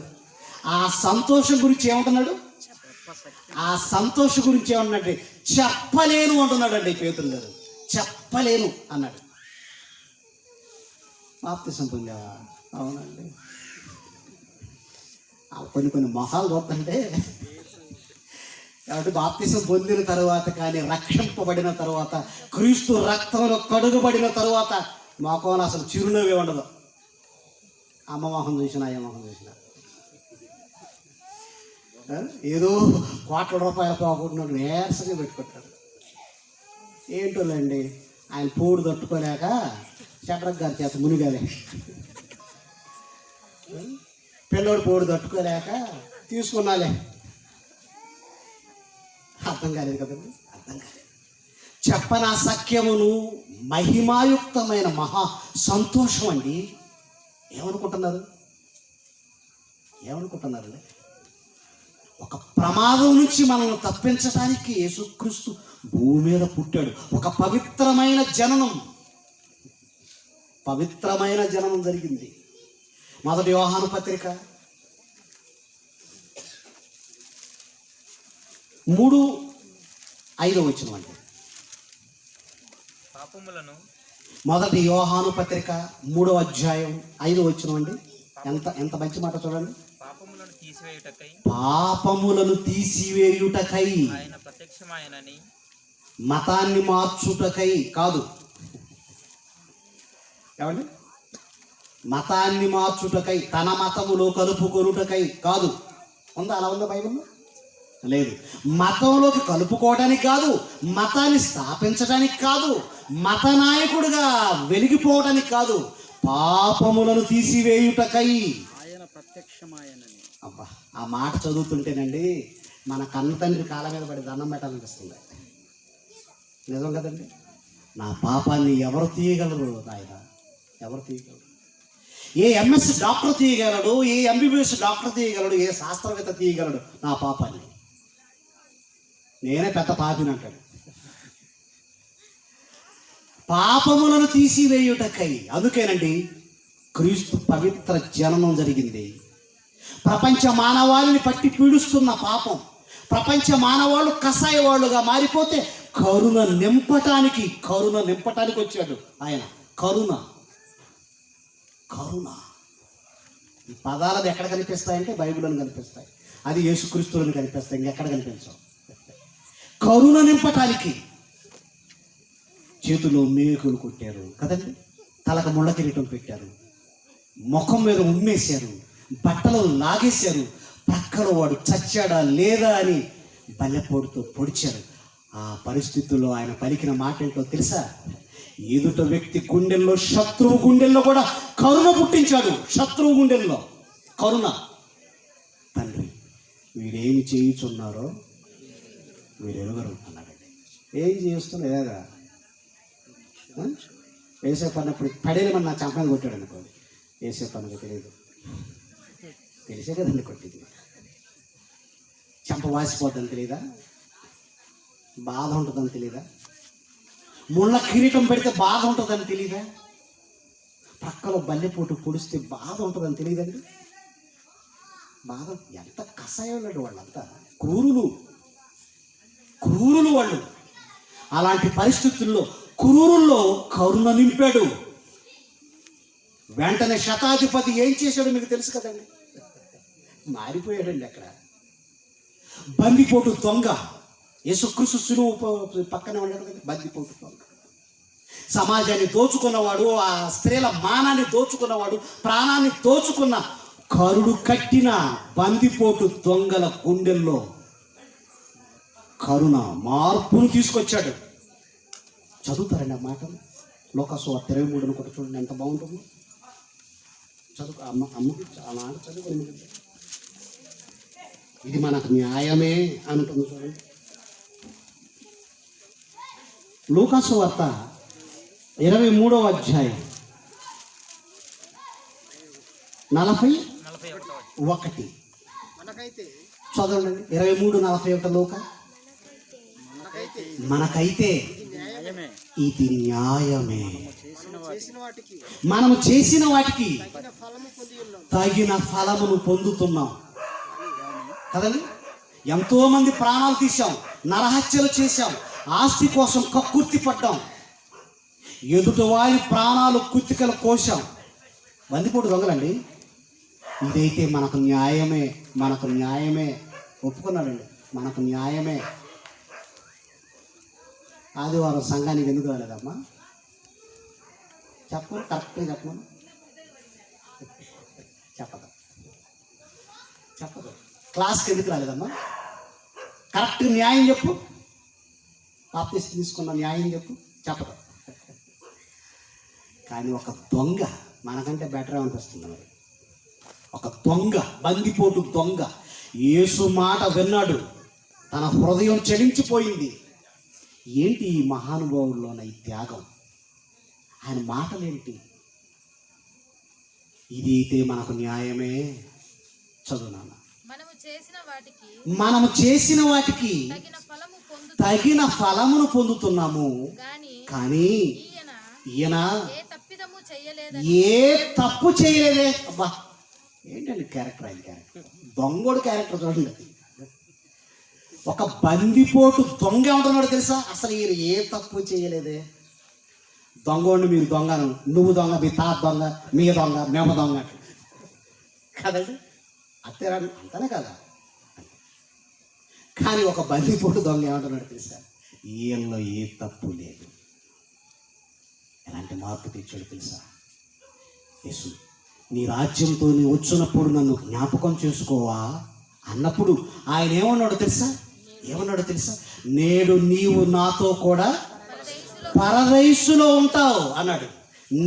ఆ సంతోషం గురించి ఏమంటున్నాడు? ఆ సంతోషం గురించి ఏమన్నాడు? చెప్పలేను అంటున్నాడండి పేతురు గారు. చెప్పలేను అన్నాడు. బాప్తిసం పొందావా? అవునండి. కొన్ని మొహాలు చూస్తుంటే, కాబట్టి బాప్తిసం పొందిన తర్వాత కానీ, రక్షింపబడిన తర్వాత, క్రీస్తు రక్తంలో కడుగుబడిన తర్వాత మొఖంలో అసలు చిరునవ్వే ఉండదు. అమ్మ మొహం చూసినా, అయ్య మొహం చూసినా ఏదో కోట్ల రూపాయలు పోగొట్టినట్టు నీరసంగా పెట్టుకుంటాడు. ఏంటోలేండి, ఆయన పోడు తట్టుకోలేక చట్రక్ గారి చేత మునిగాలే. పిల్లోడు పోడు తట్టుకోలేక తీసుకున్నాలే. అర్థం కాలేదు కదండి, అర్థం కాలేదు. చెప్పనా సఖ్యమును మహిమాయుక్తమైన మహా సంతోషం అండి. ఏమనుకుంటున్నారండి? ఒక ప్రమాదం నుంచి మనల్ని తప్పించడానికి యేసుక్రీస్తు భూమి మీద పుట్టాడు. ఒక పవిత్రమైన జననం జరిగింది. మొదటి యోహాను పత్రిక 3:5 అండి. మొదటి యోహాను పత్రిక 3వ అధ్యాయం 5 అండి. ఎంత మంచి మాట చూడండి. పాపములను తీసివేయుటకై మతాన్ని మార్చుటకై కాదు. ఏమండి? మతాన్ని మార్చుటకై, తన మతములో కలుపుకొనుటకై కాదు. ఉందా? అలా ఉందా బైబిల్లో? లేదు. మతంలోకి కలుపుకోవడానికి కాదు, మతాన్ని స్థాపించడానికి కాదు, మత నాయకుడిగా వెలిగిపోవడానికి కాదు, పాపములను తీసివేయుటకై ఆయన ప్రత్యక్షమాయనని. అబ్బా, ఆ మాట చదువుతుంటేనండి మన కన్న తండ్రి కాళ్ళ మీద పడి దండం పెట్టాలనిపిస్తుంది. నిజం కదండి. నా పాపాన్ని ఎవరు తీయగలరు నాయన? ఎవరు తీయగలరు? ఏ ఎంఎస్ డాక్టర్ తీయగలడు, ఏ ఎంబీబీఎస్ డాక్టర్ తీయగలడు, ఏ శాస్త్రవేత్త తీయగలడు నా పాపాన్ని? నేనే పెద్ద పాపిని అంటాడు. పాపములను తీసివేయుటకై, అందుకేనండి క్రీస్తు పవిత్ర జననం జరిగింది. ప్రపంచ మానవాళిని పట్టి పీడుస్తున్న పాపం, ప్రపంచ మానవాళ్ళు కషాయ వాళ్ళుగా మారిపోతే కరుణ నింపటానికి వచ్చాడు ఆయన. కరుణ ఈ పదాలు ఎక్కడ కనిపిస్తాయంటే బైబిల్లో కనిపిస్తాయి. అది యేసుక్రీస్తులను కనిపిస్తాయి, ఇంకెక్కడ కనిపించవు. కరుణ నింపటానికి చేతుల్లో మేకులు కొట్టారు కదండి, తలకు ముళ్ళ కిరీటం పెట్టారు, ముఖం మీద ఉమ్మేశారు, బట్టలు లాగేశారు, పక్కలో వాడు చచ్చాడా లేదా అని బల్లెపోటుతో పొడిచారు. ఆ పరిస్థితుల్లో ఆయన పలికిన మాట ఏంటో తెలుసా? ఎదుట వ్యక్తి గుండెల్లో, శత్రువు గుండెల్లో కూడా కరుణ పుట్టించాడు. శత్రువు గుండెల్లో కరుణ. తండ్రి, వీరేమి చేయుచున్నారో వీరెరుగరు అన్నాడండి. ఏం చేస్తున్నా వేసే పన్నప్పుడు పడేలేమని నా చంపని కొట్టాడు అనుకోండి. వేసే పనులు తెలిసే కదండి కొట్టింది. చెంప వాసిపోద్దని తెలియదా? బాధ ఉంటుందని తెలియదా? ముళ్ళ కిరీటం పెడితే బాధ ఉంటుందని తెలియదా? పక్కలో బల్లెపోటు పొడిస్తే బాధ ఉంటుందని తెలియదండి? బాధ. ఎంత కషాయాలండి వాళ్ళంతా, క్రూరులు వాళ్ళు. అలాంటి పరిస్థితుల్లో క్రూరుల్లో కరుణ నింపాడు. వెంటనే శతాధిపతి ఏం చేశాడో మీకు తెలుసు కదండి. మారిపోయాడండి. అక్కడ బందిపోటు దొంగ, యేసుక్రీస్తు శిలువ పక్కనే ఉన్నాడు కదా, బందిపోటు దొంగ. సమాజాన్ని దోచుకున్నవాడు, ఆ స్త్రీల మానాన్ని దోచుకున్నవాడు, ప్రాణాన్ని దోచుకున్న కరుడు కట్టిన బందిపోటు దొంగల గుండెల్లో కరుణ మార్పును తీసుకొచ్చాడు. చదువుతారండి ఆ మాటలు. లోకాసువార్త 23 కూడా చూడండి, ఎంత బాగుంటుందో. చదువు అమ్మకి ఆ మాట చదువుకొని, ఇది మనకు న్యాయమే అంటుంది చూడండి. లోకాసువార్త 23వ అధ్యాయం 41 చదవండి. 23:41 లోక. మనకైతే ఇది న్యాయమే, మనము చేసిన వాటికి తగిన ఫలమును పొందుతున్నాం కదండి. ఎంతోమంది ప్రాణాలు తీశాం, నరహత్యలు చేశాం, ఆస్తి కోసం కక్కుర్తి పడ్డాం, ఎదుటి వారి ప్రాణాలు కుత్తికలు కోశాం. బందిపోటు దొంగలండి. ఇదైతే మనకు న్యాయమే, మనకు న్యాయమే ఒప్పుకున్నాడండి, మనకు న్యాయమే. ఆదివారం సంఘానికి ఎందుకు రాలేదమ్మా? చెప్పను, కరెక్ట్గా చెప్పను. చెప్పదు. క్లాస్కి ఎందుకు రాలేదమ్మా? కరెక్ట్ న్యాయం చెప్పు. బాప్టిస్ట్ తీసుకున్న న్యాయం చెప్పదు. కానీ ఒక దొంగ మనకంటే బెటర్ అనిపిస్తుంది. మరి ఒక దొంగ, బందిపోటు దొంగ యేసు మాట విన్నాడు, తన హృదయం చలించిపోయింది. ఏంటి ఈ మహానుభావుల్లోన ఈ త్యాగం? ఆయన మాటలేంటి? ఇది అయితే మనకు న్యాయమే. చదువు నాన్న. మనము చేసిన వాటికి తగిన ఫలమును పొందుతున్నాము, కానీ ఈయన ఏ తప్పు చేయలేదే. అబ్బా ఏంటండి క్యారెక్టర్, ఆయన క్యారెక్టర్, దొంగోడు క్యారెక్టర్ చూడండి. ఒక బందిపోటు దొంగ ఉంటున్నాడు తెలుసా? అసలు ఈయన ఏ తప్పు చేయలేదే. దొంగోడిని మీరు దొంగను, నువ్వు దొంగ, మీ తాత దొంగ, మీ దొంగ, మేము దొంగ కదండి. అంతనే కదా. కానీ ఒక బందిపోటు దొంగ ఏమంటున్నాడు తెలుసా? ఈయనలో ఏ తప్పు లేదు. ఎలాంటి మార్పు తెచ్చాడు తెలుసా? యేసు, నీ రాజ్యంతో నీ వచ్చినప్పుడు నన్ను జ్ఞాపకం చేసుకోవా అన్నప్పుడు ఆయన ఏమన్నాడు తెలుసా? నేడు నీవు నాతో కూడా పరదైసులో ఉంటావు అన్నాడు.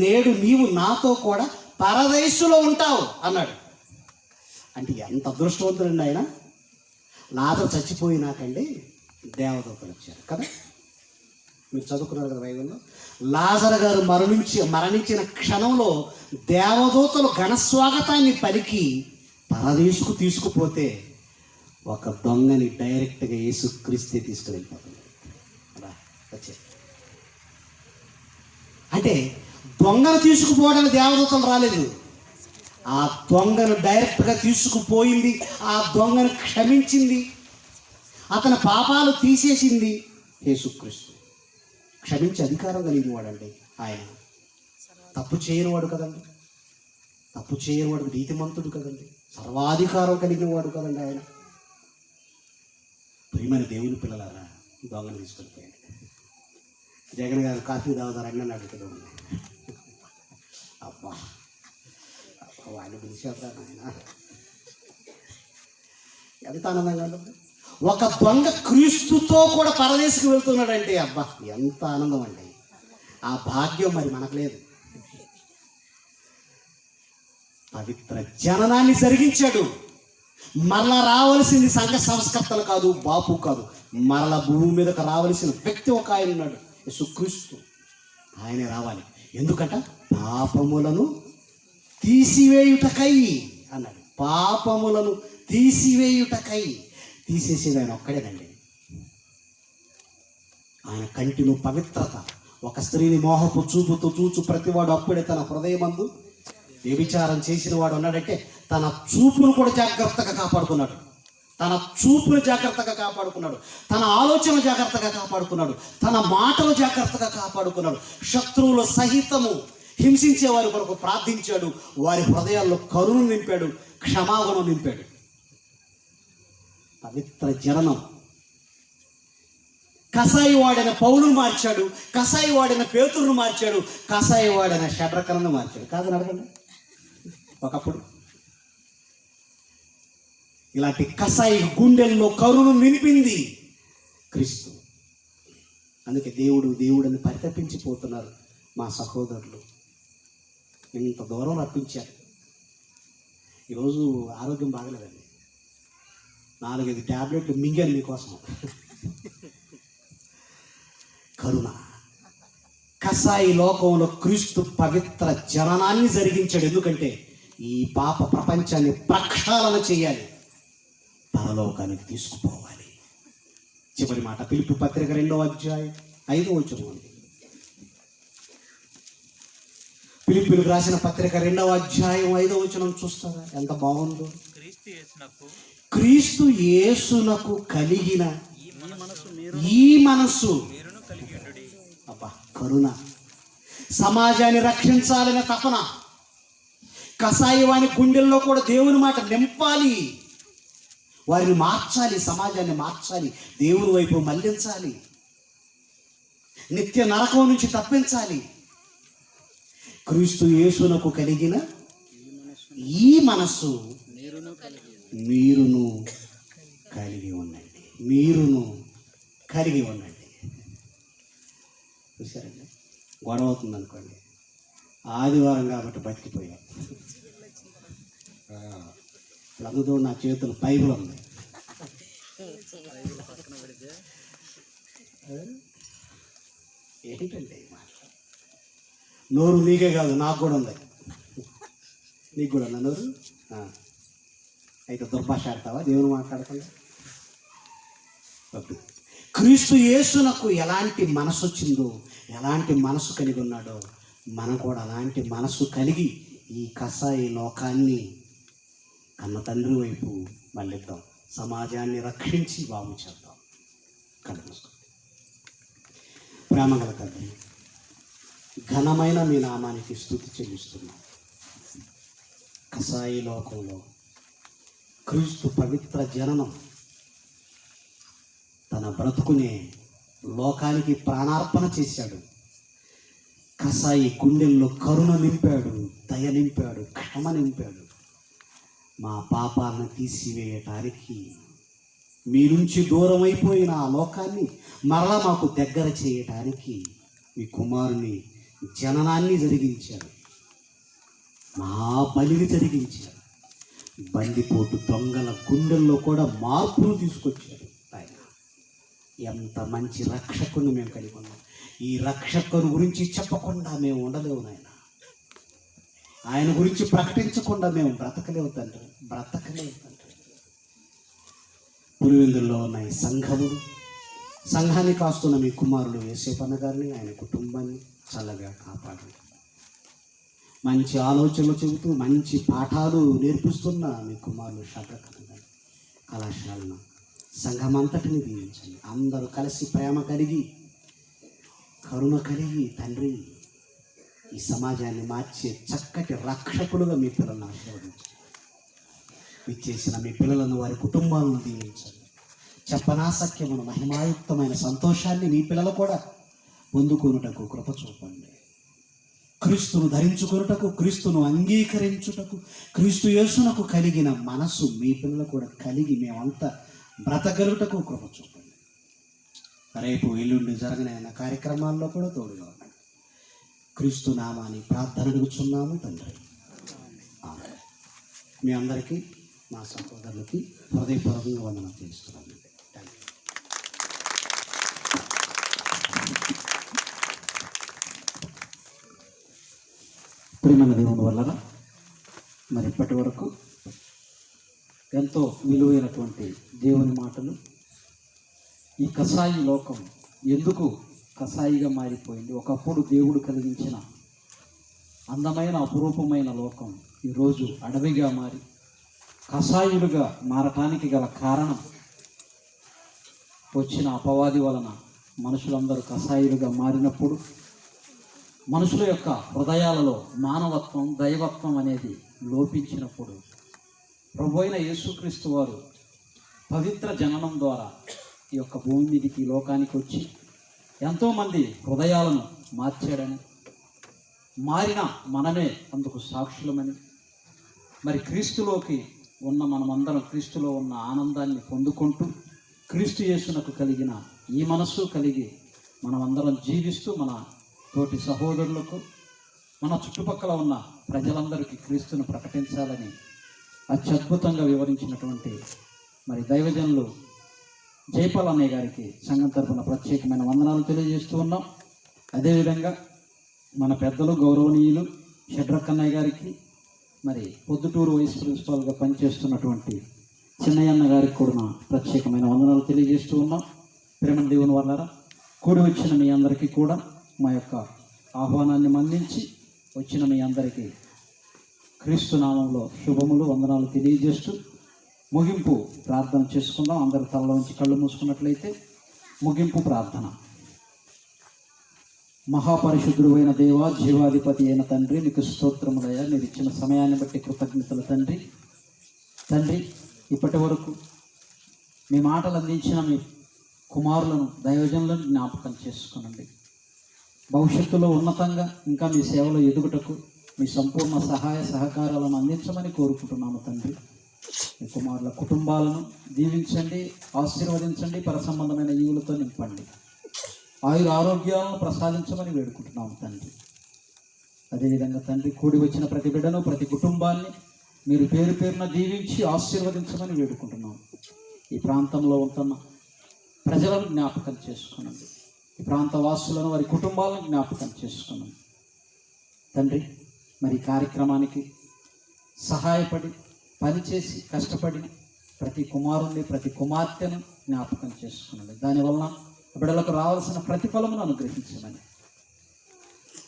నేడు నీవు నాతో కూడా పరదైసులో ఉంటావు అన్నాడు. అంటే ఎంత అదృష్టవంతుడండి ఆయన. లాజరు చచ్చిపోయినాకండి దేవదూతలు వచ్చారు కదా. మీరు చదువుకున్నారు కదా బైబిల్లో. లాజరు గారు మరణించిన క్షణంలో దేవదూతలు ఘనస్వాగతాన్ని పలికి పరదేశుకు తీసుకుపోతే ఒక దొంగని డైరెక్ట్గా యేసుక్రీస్తే తీసుకువెళ్ళిపోతుంది. అలా వచ్చే అంటే దొంగను తీసుకుపోవడానికి దేవదూతలు రాలేదు. ఆ దొంగను డైరెక్ట్గా తీసుకుపోయింది, ఆ దొంగను క్షమించింది, అతని పాపాలు తీసేసింది యేసుక్రీస్తు. క్షమించే అధికారం కలిగిన వాడండి ఆయన. తప్పు చేయనివాడు కదండి, తప్పు చేయనివాడు, నీతిమంతుడు కదండి, సర్వాధికారం కలిగిన వాడు కదండి ఆయన. ప్రియమైన దేవుని పిల్లలారా, దొంగను తీసుకెళ్ళిపోయాడు. జగన్ గారు కాఫీ తాగుతారు అన్నీ అడుగుతూ ఉన్నాయి. అబ్బా వాళ్ళు పిలిచేద్దాం ఆయన. ఎంత ఆనందంగా ఉంటుంది. ఒక దొంగ క్రీస్తుతో కూడా పరదేశకు వెళ్తున్నాడంటే అబ్బా ఎంత ఆనందం అండి. ఆ భాగ్యం మరి మనకు లేదు. పవిత్ర జననాన్ని జరిగించాడు. మరలా రావలసింది సంఘ సంస్కర్తలు కాదు, బాపు కాదు, మరలా భూమి మీదకు రావలసిన వ్యక్తి ఒక ఆయన ఉన్నాడు, యేసుక్రీస్తు. ఆయనే రావాలి. ఎందుకంట? పాపములను తీసివేయుటకై అన్నాడు. పాపములను తీసివేయుటకై. తీసేసేది ఆయన ఒక్కడేనండి. ఆయన కంటిలో పవిత్రత. ఒక స్త్రీని మోహపు చూపుతో చూచు ప్రతివాడు అప్పుడే తన హృదయమందు వ్యభిచారం చేసిన వాడు ఉన్నాడంటే తన చూపును కూడా జాగ్రత్తగా కాపాడుకున్నాడు, తన చూపును జాగ్రత్తగా కాపాడుకున్నాడు, తన ఆలోచన జాగ్రత్తగా కాపాడుకున్నాడు, తన మాటలు జాగ్రత్తగా కాపాడుకున్నాడు. శత్రువులు సహితము హింసించే వారి కొరకు ప్రార్థించాడు. వారి హృదయాల్లో కరుణ నింపాడు, క్షమాగుణం నింపాడు. పవిత్ర జననం. కసాయి వాడిన పౌలును మార్చాడు, కసాయి వాడిన పేతురును మార్చాడు, కసాయి వాడిన షడ్రకలను మార్చాడు. కాదని అడగండి. ఒకప్పుడు ఇలాంటి కసాయి గుండెల్లో కరుణ నింపింది క్రీస్తు. అందుకే దేవుడని పరితపించిపోతున్నారు మా సహోదరులు. ఇంత దూరం రప్పించారు. ఈరోజు ఆరోగ్యం బాగలేదండి. 4-5 ట్యాబ్లెట్లు మింగాను మీకోసం. కరుణ. కసాయి లోకంలో క్రీస్తు పవిత్ర జననాన్ని జరిగించాడు. ఎందుకంటే ఈ పాప ప్రపంచాన్ని ప్రక్షాళన చేయాలి, పరలోకానికి తీసుకుపోవాలి. చివరి మాట ఫిలిప్పీ పత్రిక 2వ అధ్యాయం 5వ వచనం. ఫిలిప్పీలకు రాసిన పత్రిక 2వ అధ్యాయం 5వ వచనం చూస్తారా? ఎంత బాగుందో. క్రీస్తు యేసునకు కలిగిన ఈ మనస్సు, అబ్బా కరుణ, సమాజాన్ని రక్షించాలనే తపన, కసాయి వాని గుండెల్లో కూడా దేవుని మాట నింపాలి, వారిని మార్చాలి, సమాజాన్ని మార్చాలి, దేవుని వైపు మళ్లించాలి, నిత్య నరకం నుంచి తప్పించాలి. క్రీస్తు యేసునకు కలిగిన ఈ మనస్సు మీరును కలిగి ఉండండి, మీరును కలిగి ఉండండి. చూసారండి, గొడవ అవుతుంది అనుకోండి, ఆదివారం కాబట్టి బతికిపోయాం. అందుతో నా చేతులు బైబిల్ ఉంది. ఏంటండి ఈ మాట? నోరు నీకే కాదు, నాకు కూడా ఉంది. నీకు కూడా ఉందా నోరు? అయితే దుర్భాష ఆడతావా దేవుని మాట్లాడకుండా? క్రీస్తు యేసునకు ఎలాంటి మనసు వచ్చిందో, ఎలాంటి మనసు కలిగి ఉన్నాడో, మనం కూడా అలాంటి మనసు కలిగి ఈ కసాయి లోకాన్ని కన్న తండ్రి వైపు మళ్ళిద్దాం, సమాజాన్ని రక్షించి బాగు చేద్దాం. కనిపిస్తుంది. ప్రేమగల తండ్రి, ఘనమైన మీ నామానికి స్తుతి చెల్లిస్తున్నాం. కసాయి లోకంలో క్రీస్తు పవిత్ర జననం తన బ్రతుకునే లోకానికి ప్రాణార్పణ చేశాడు. కసాయి గుండెల్లో కరుణ నింపాడు, దయ నింపాడు, క్షమ నింపాడు. మా పాపాలను తీసివేయటానికి, మీ నుంచి దూరం అయిపోయిన ఆ లోకాన్ని మరలా మాకు దగ్గర చేయటానికి మీ కుమారుని జననాన్ని జరిగించారు, మా బలిని జరిగించారు. బందిపోటు దొంగల గుండెల్లో కూడా మార్పులు తీసుకొచ్చారు. ఆయన ఎంత మంచి రక్షకుని మేము కలిగి ఉన్నాం. ఈ రక్షకుని గురించి చెప్పకుండా మేము ఉండలేము నాయన. ఆయన గురించి ప్రకటించకుండా మేము బ్రతకలేవు తండ్రి, బ్రతకలేవు తండ్రి. పులివెందుల్లో ఉన్న ఈ సంఘములు, సంఘాన్ని కాస్తున్న మీ కుమారుడు యేసేపన్న గారిని, ఆయన కుటుంబాన్ని చల్లగా కాపాడండి. మంచి ఆలోచనలు చెబుతూ మంచి పాఠాలు నేర్పిస్తున్న మీ కుమారుడు షడ్రకన్న కళాశాలను, సంఘమంతటిని దీవించండి. అందరూ కలిసి ప్రేమ కలిగి, కరుణ కలిగి తండ్రి ఈ సమాజాన్ని మార్చే చక్కటి రక్షకులుగా మీ పిల్లలను ఆశీర్వదించండి. ఇచ్చేసిన మీ పిల్లలను, వారి కుటుంబాలను దీవించండి. చెప్పనాసక్యమును మహిమాయుక్తమైన సంతోషాన్ని మీ పిల్లలు కూడా పొందుకొనుటకు కృప చూపండి. క్రీస్తును ధరించుకొనుటకు, క్రీస్తును అంగీకరించుటకు, క్రీస్తు యేసునకు కలిగిన మనసు మీ పిల్లలు కూడా కలిగి మేమంతా బ్రతకలుటకు కృప చూపండి. రేపు ఎల్లుండి జరగనైన కార్యక్రమాల్లో కూడా తోడుగా ఉండండి. క్రీస్తు నామాన్ని ప్రార్థన అడుగుచున్నాము తండ్రి. మీ అందరికీ, మా సహోదరులకి హృదయపూర్వకంగా వందనం చేస్తున్నాను. ప్రియమైన దేవుని వల్ల మరి ఇప్పటి వరకు ఎంతో విలువైనటువంటి దేవుని మాటలు, ఈ కసాయి లోకం ఎందుకు కసాయిగా మారిపోయింది, ఒకప్పుడు దేవుడు కలిగించిన అందమైన అపురూపమైన లోకం ఈరోజు అడవిగా మారి కసాయులుగా మారటానికి గల కారణం వచ్చిన అపవాది వలన మనుషులందరూ కసాయులుగా మారినప్పుడు మనుషుల యొక్క హృదయాలలో మానవత్వం, దైవత్వం అనేది లోపించినప్పుడు ప్రభువైన యేసుక్రీస్తు వారు పవిత్ర జననం ద్వారా ఈ యొక్క భూమి మీదకి, లోకానికి వచ్చి ఎంతోమంది హృదయాలను మార్చాడని, మారిన మనమే అందుకు సాక్షులమని, మరి క్రీస్తులోకి ఉన్న మనమందరం క్రీస్తులో ఉన్న ఆనందాన్ని పొందుకుంటూ క్రీస్తు యేసునకు కలిగిన ఈ మనస్సు కలిగి మనమందరం జీవిస్తూ మన తోటి సహోదరులకు, మన చుట్టుపక్కల ఉన్న ప్రజలందరికీ క్రీస్తును ప్రకటించాలని అత్యద్భుతంగా వివరించినటువంటి మరి దైవజనులు జైపాల్ అన్నయ్య గారికి సంఘం తరఫున ప్రత్యేకమైన వందనాలు తెలియజేస్తూ ఉన్నాం. అదేవిధంగా మన పెద్దలు గౌరవనీయులు షడ్రకన్నయ్య గారికి, మరి పొద్దుటూరు వైస్ ప్రిన్సిపాల్గా పనిచేస్తున్నటువంటి చిన్నయ్యన్న గారికి కూడా ప్రత్యేకమైన వందనాలు తెలియజేస్తూ ఉన్నాం. ప్రేమ దేవుని వల్ల కూడి వచ్చిన మీ అందరికీ కూడా మా యొక్క ఆహ్వానాన్ని మన్నించి వచ్చిన మీ అందరికీ క్రీస్తు నామంలో శుభములు, వందనాలు తెలియజేస్తూ ముగింపు ప్రార్థన చేసుకుందాం. అందరి తలలోంచి కళ్ళు మూసుకున్నట్లయితే ముగింపు ప్రార్థన. మహాపరిశుద్ధుడు అయిన దేవ, జీవాధిపతి అయిన తండ్రి, మీకు స్తోత్రములయ్యా. మీరు ఇచ్చిన సమయాన్ని బట్టి కృతజ్ఞతలు తండ్రి. తండ్రి, ఇప్పటి వరకు మీ మాటలు అందించిన మీ కుమారులను, దైవజనులను జ్ఞాపకం చేసుకునండి. భవిష్యత్తులో ఉన్నతంగా ఇంకా మీ సేవలో ఎదుగుటకు మీ సంపూర్ణ సహాయ సహకారాలను అందించమని కోరుకుంటున్నాము తండ్రి. మీ కుమారుల కుటుంబాలను దీవించండి, ఆశీర్వదించండి, పరసంబంధమైన ఈవులతో నింపండి, ఆయుర ఆరోగ్యాలను ప్రసాదించమని వేడుకుంటున్నాము తండ్రి. అదేవిధంగా తండ్రి, కూడి వచ్చిన ప్రతి బిడ్డను, ప్రతి కుటుంబాన్ని మీరు పేరు పేరున దీవించి ఆశీర్వదించమని వేడుకుంటున్నాము. ఈ ప్రాంతంలో ఉంటున్న ప్రజలను జ్ఞాపకం చేసుకునండి. ఈ ప్రాంత వాసులను, వారి కుటుంబాలను జ్ఞాపకం చేసుకున్నాం తండ్రి. మరి కార్యక్రమానికి సహాయపడి పనిచేసి కష్టపడి ప్రతి కుమారుణ్ణి, ప్రతి కుమార్తెను జ్ఞాపకం చేసుకునండి. దానివల్ల బిడ్డలకు రావాల్సిన ప్రతిఫలమును అనుగ్రహించమని,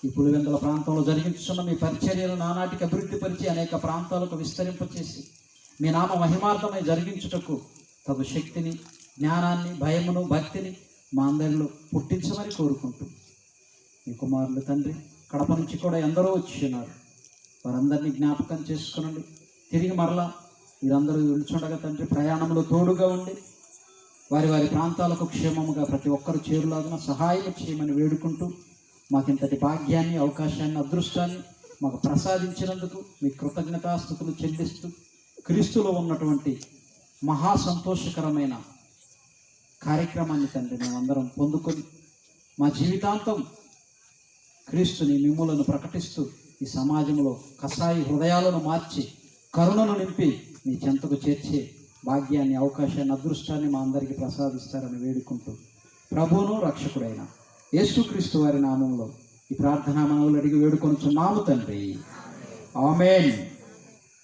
ఈ పులివెందుల ప్రాంతంలో జరిగించున్న మీ పరిచర్యలు నానాటికి అభివృద్ధిపరిచి అనేక ప్రాంతాలకు విస్తరింపచేసి మీ నామ మహిమార్థమై జరిగించుటకు తగు శక్తిని, జ్ఞానాన్ని, భయమును, భక్తిని మా అందరిలో పుట్టించమని కోరుకుంటూ, మీ కుమారులు తండ్రి కడప నుంచి కూడా ఎందరో వచ్చి ఉన్నారు, వారందరినీ జ్ఞాపకం చేసుకునండి. తిరిగి మరలా వీరందరూ వెళ్చుండగా తండ్రి ప్రయాణంలో తోడుగా ఉండి వారి వారి ప్రాంతాలకు క్షేమముగా ప్రతి ఒక్కరు చేరులాగా సహాయం చేయమని వేడుకుంటూ, మాకింతటి భాగ్యాన్ని, అవకాశాన్ని, అదృష్టాన్ని మాకు ప్రసాదించినందుకు మీ కృతజ్ఞతాస్తుతులు చెల్లిస్తూ, క్రీస్తులో ఉన్నటువంటి మహా సంతోషకరమైన కార్యక్రమాన్ని తండ్రి మేమందరం పొందుకొని మా జీవితాంతం క్రీస్తుని, మిమ్ములను ప్రకటిస్తూ ఈ సమాజంలో కసాయి హృదయాలను మార్చి కరుణను నింపి మీ చెంతకు చేర్చే భాగ్యాన్ని, అవకాశాన్ని, అదృష్టాన్ని మా అందరికీ ప్రసాదిస్తారని వేడుకుంటూ, ప్రభువును రక్షకుడైన యేసుక్రీస్తు వారి నామంలో ఈ ప్రార్థనా మనవులు అడిగి వేడుకొనుచున్నాము తండ్రి. ఆమేన్.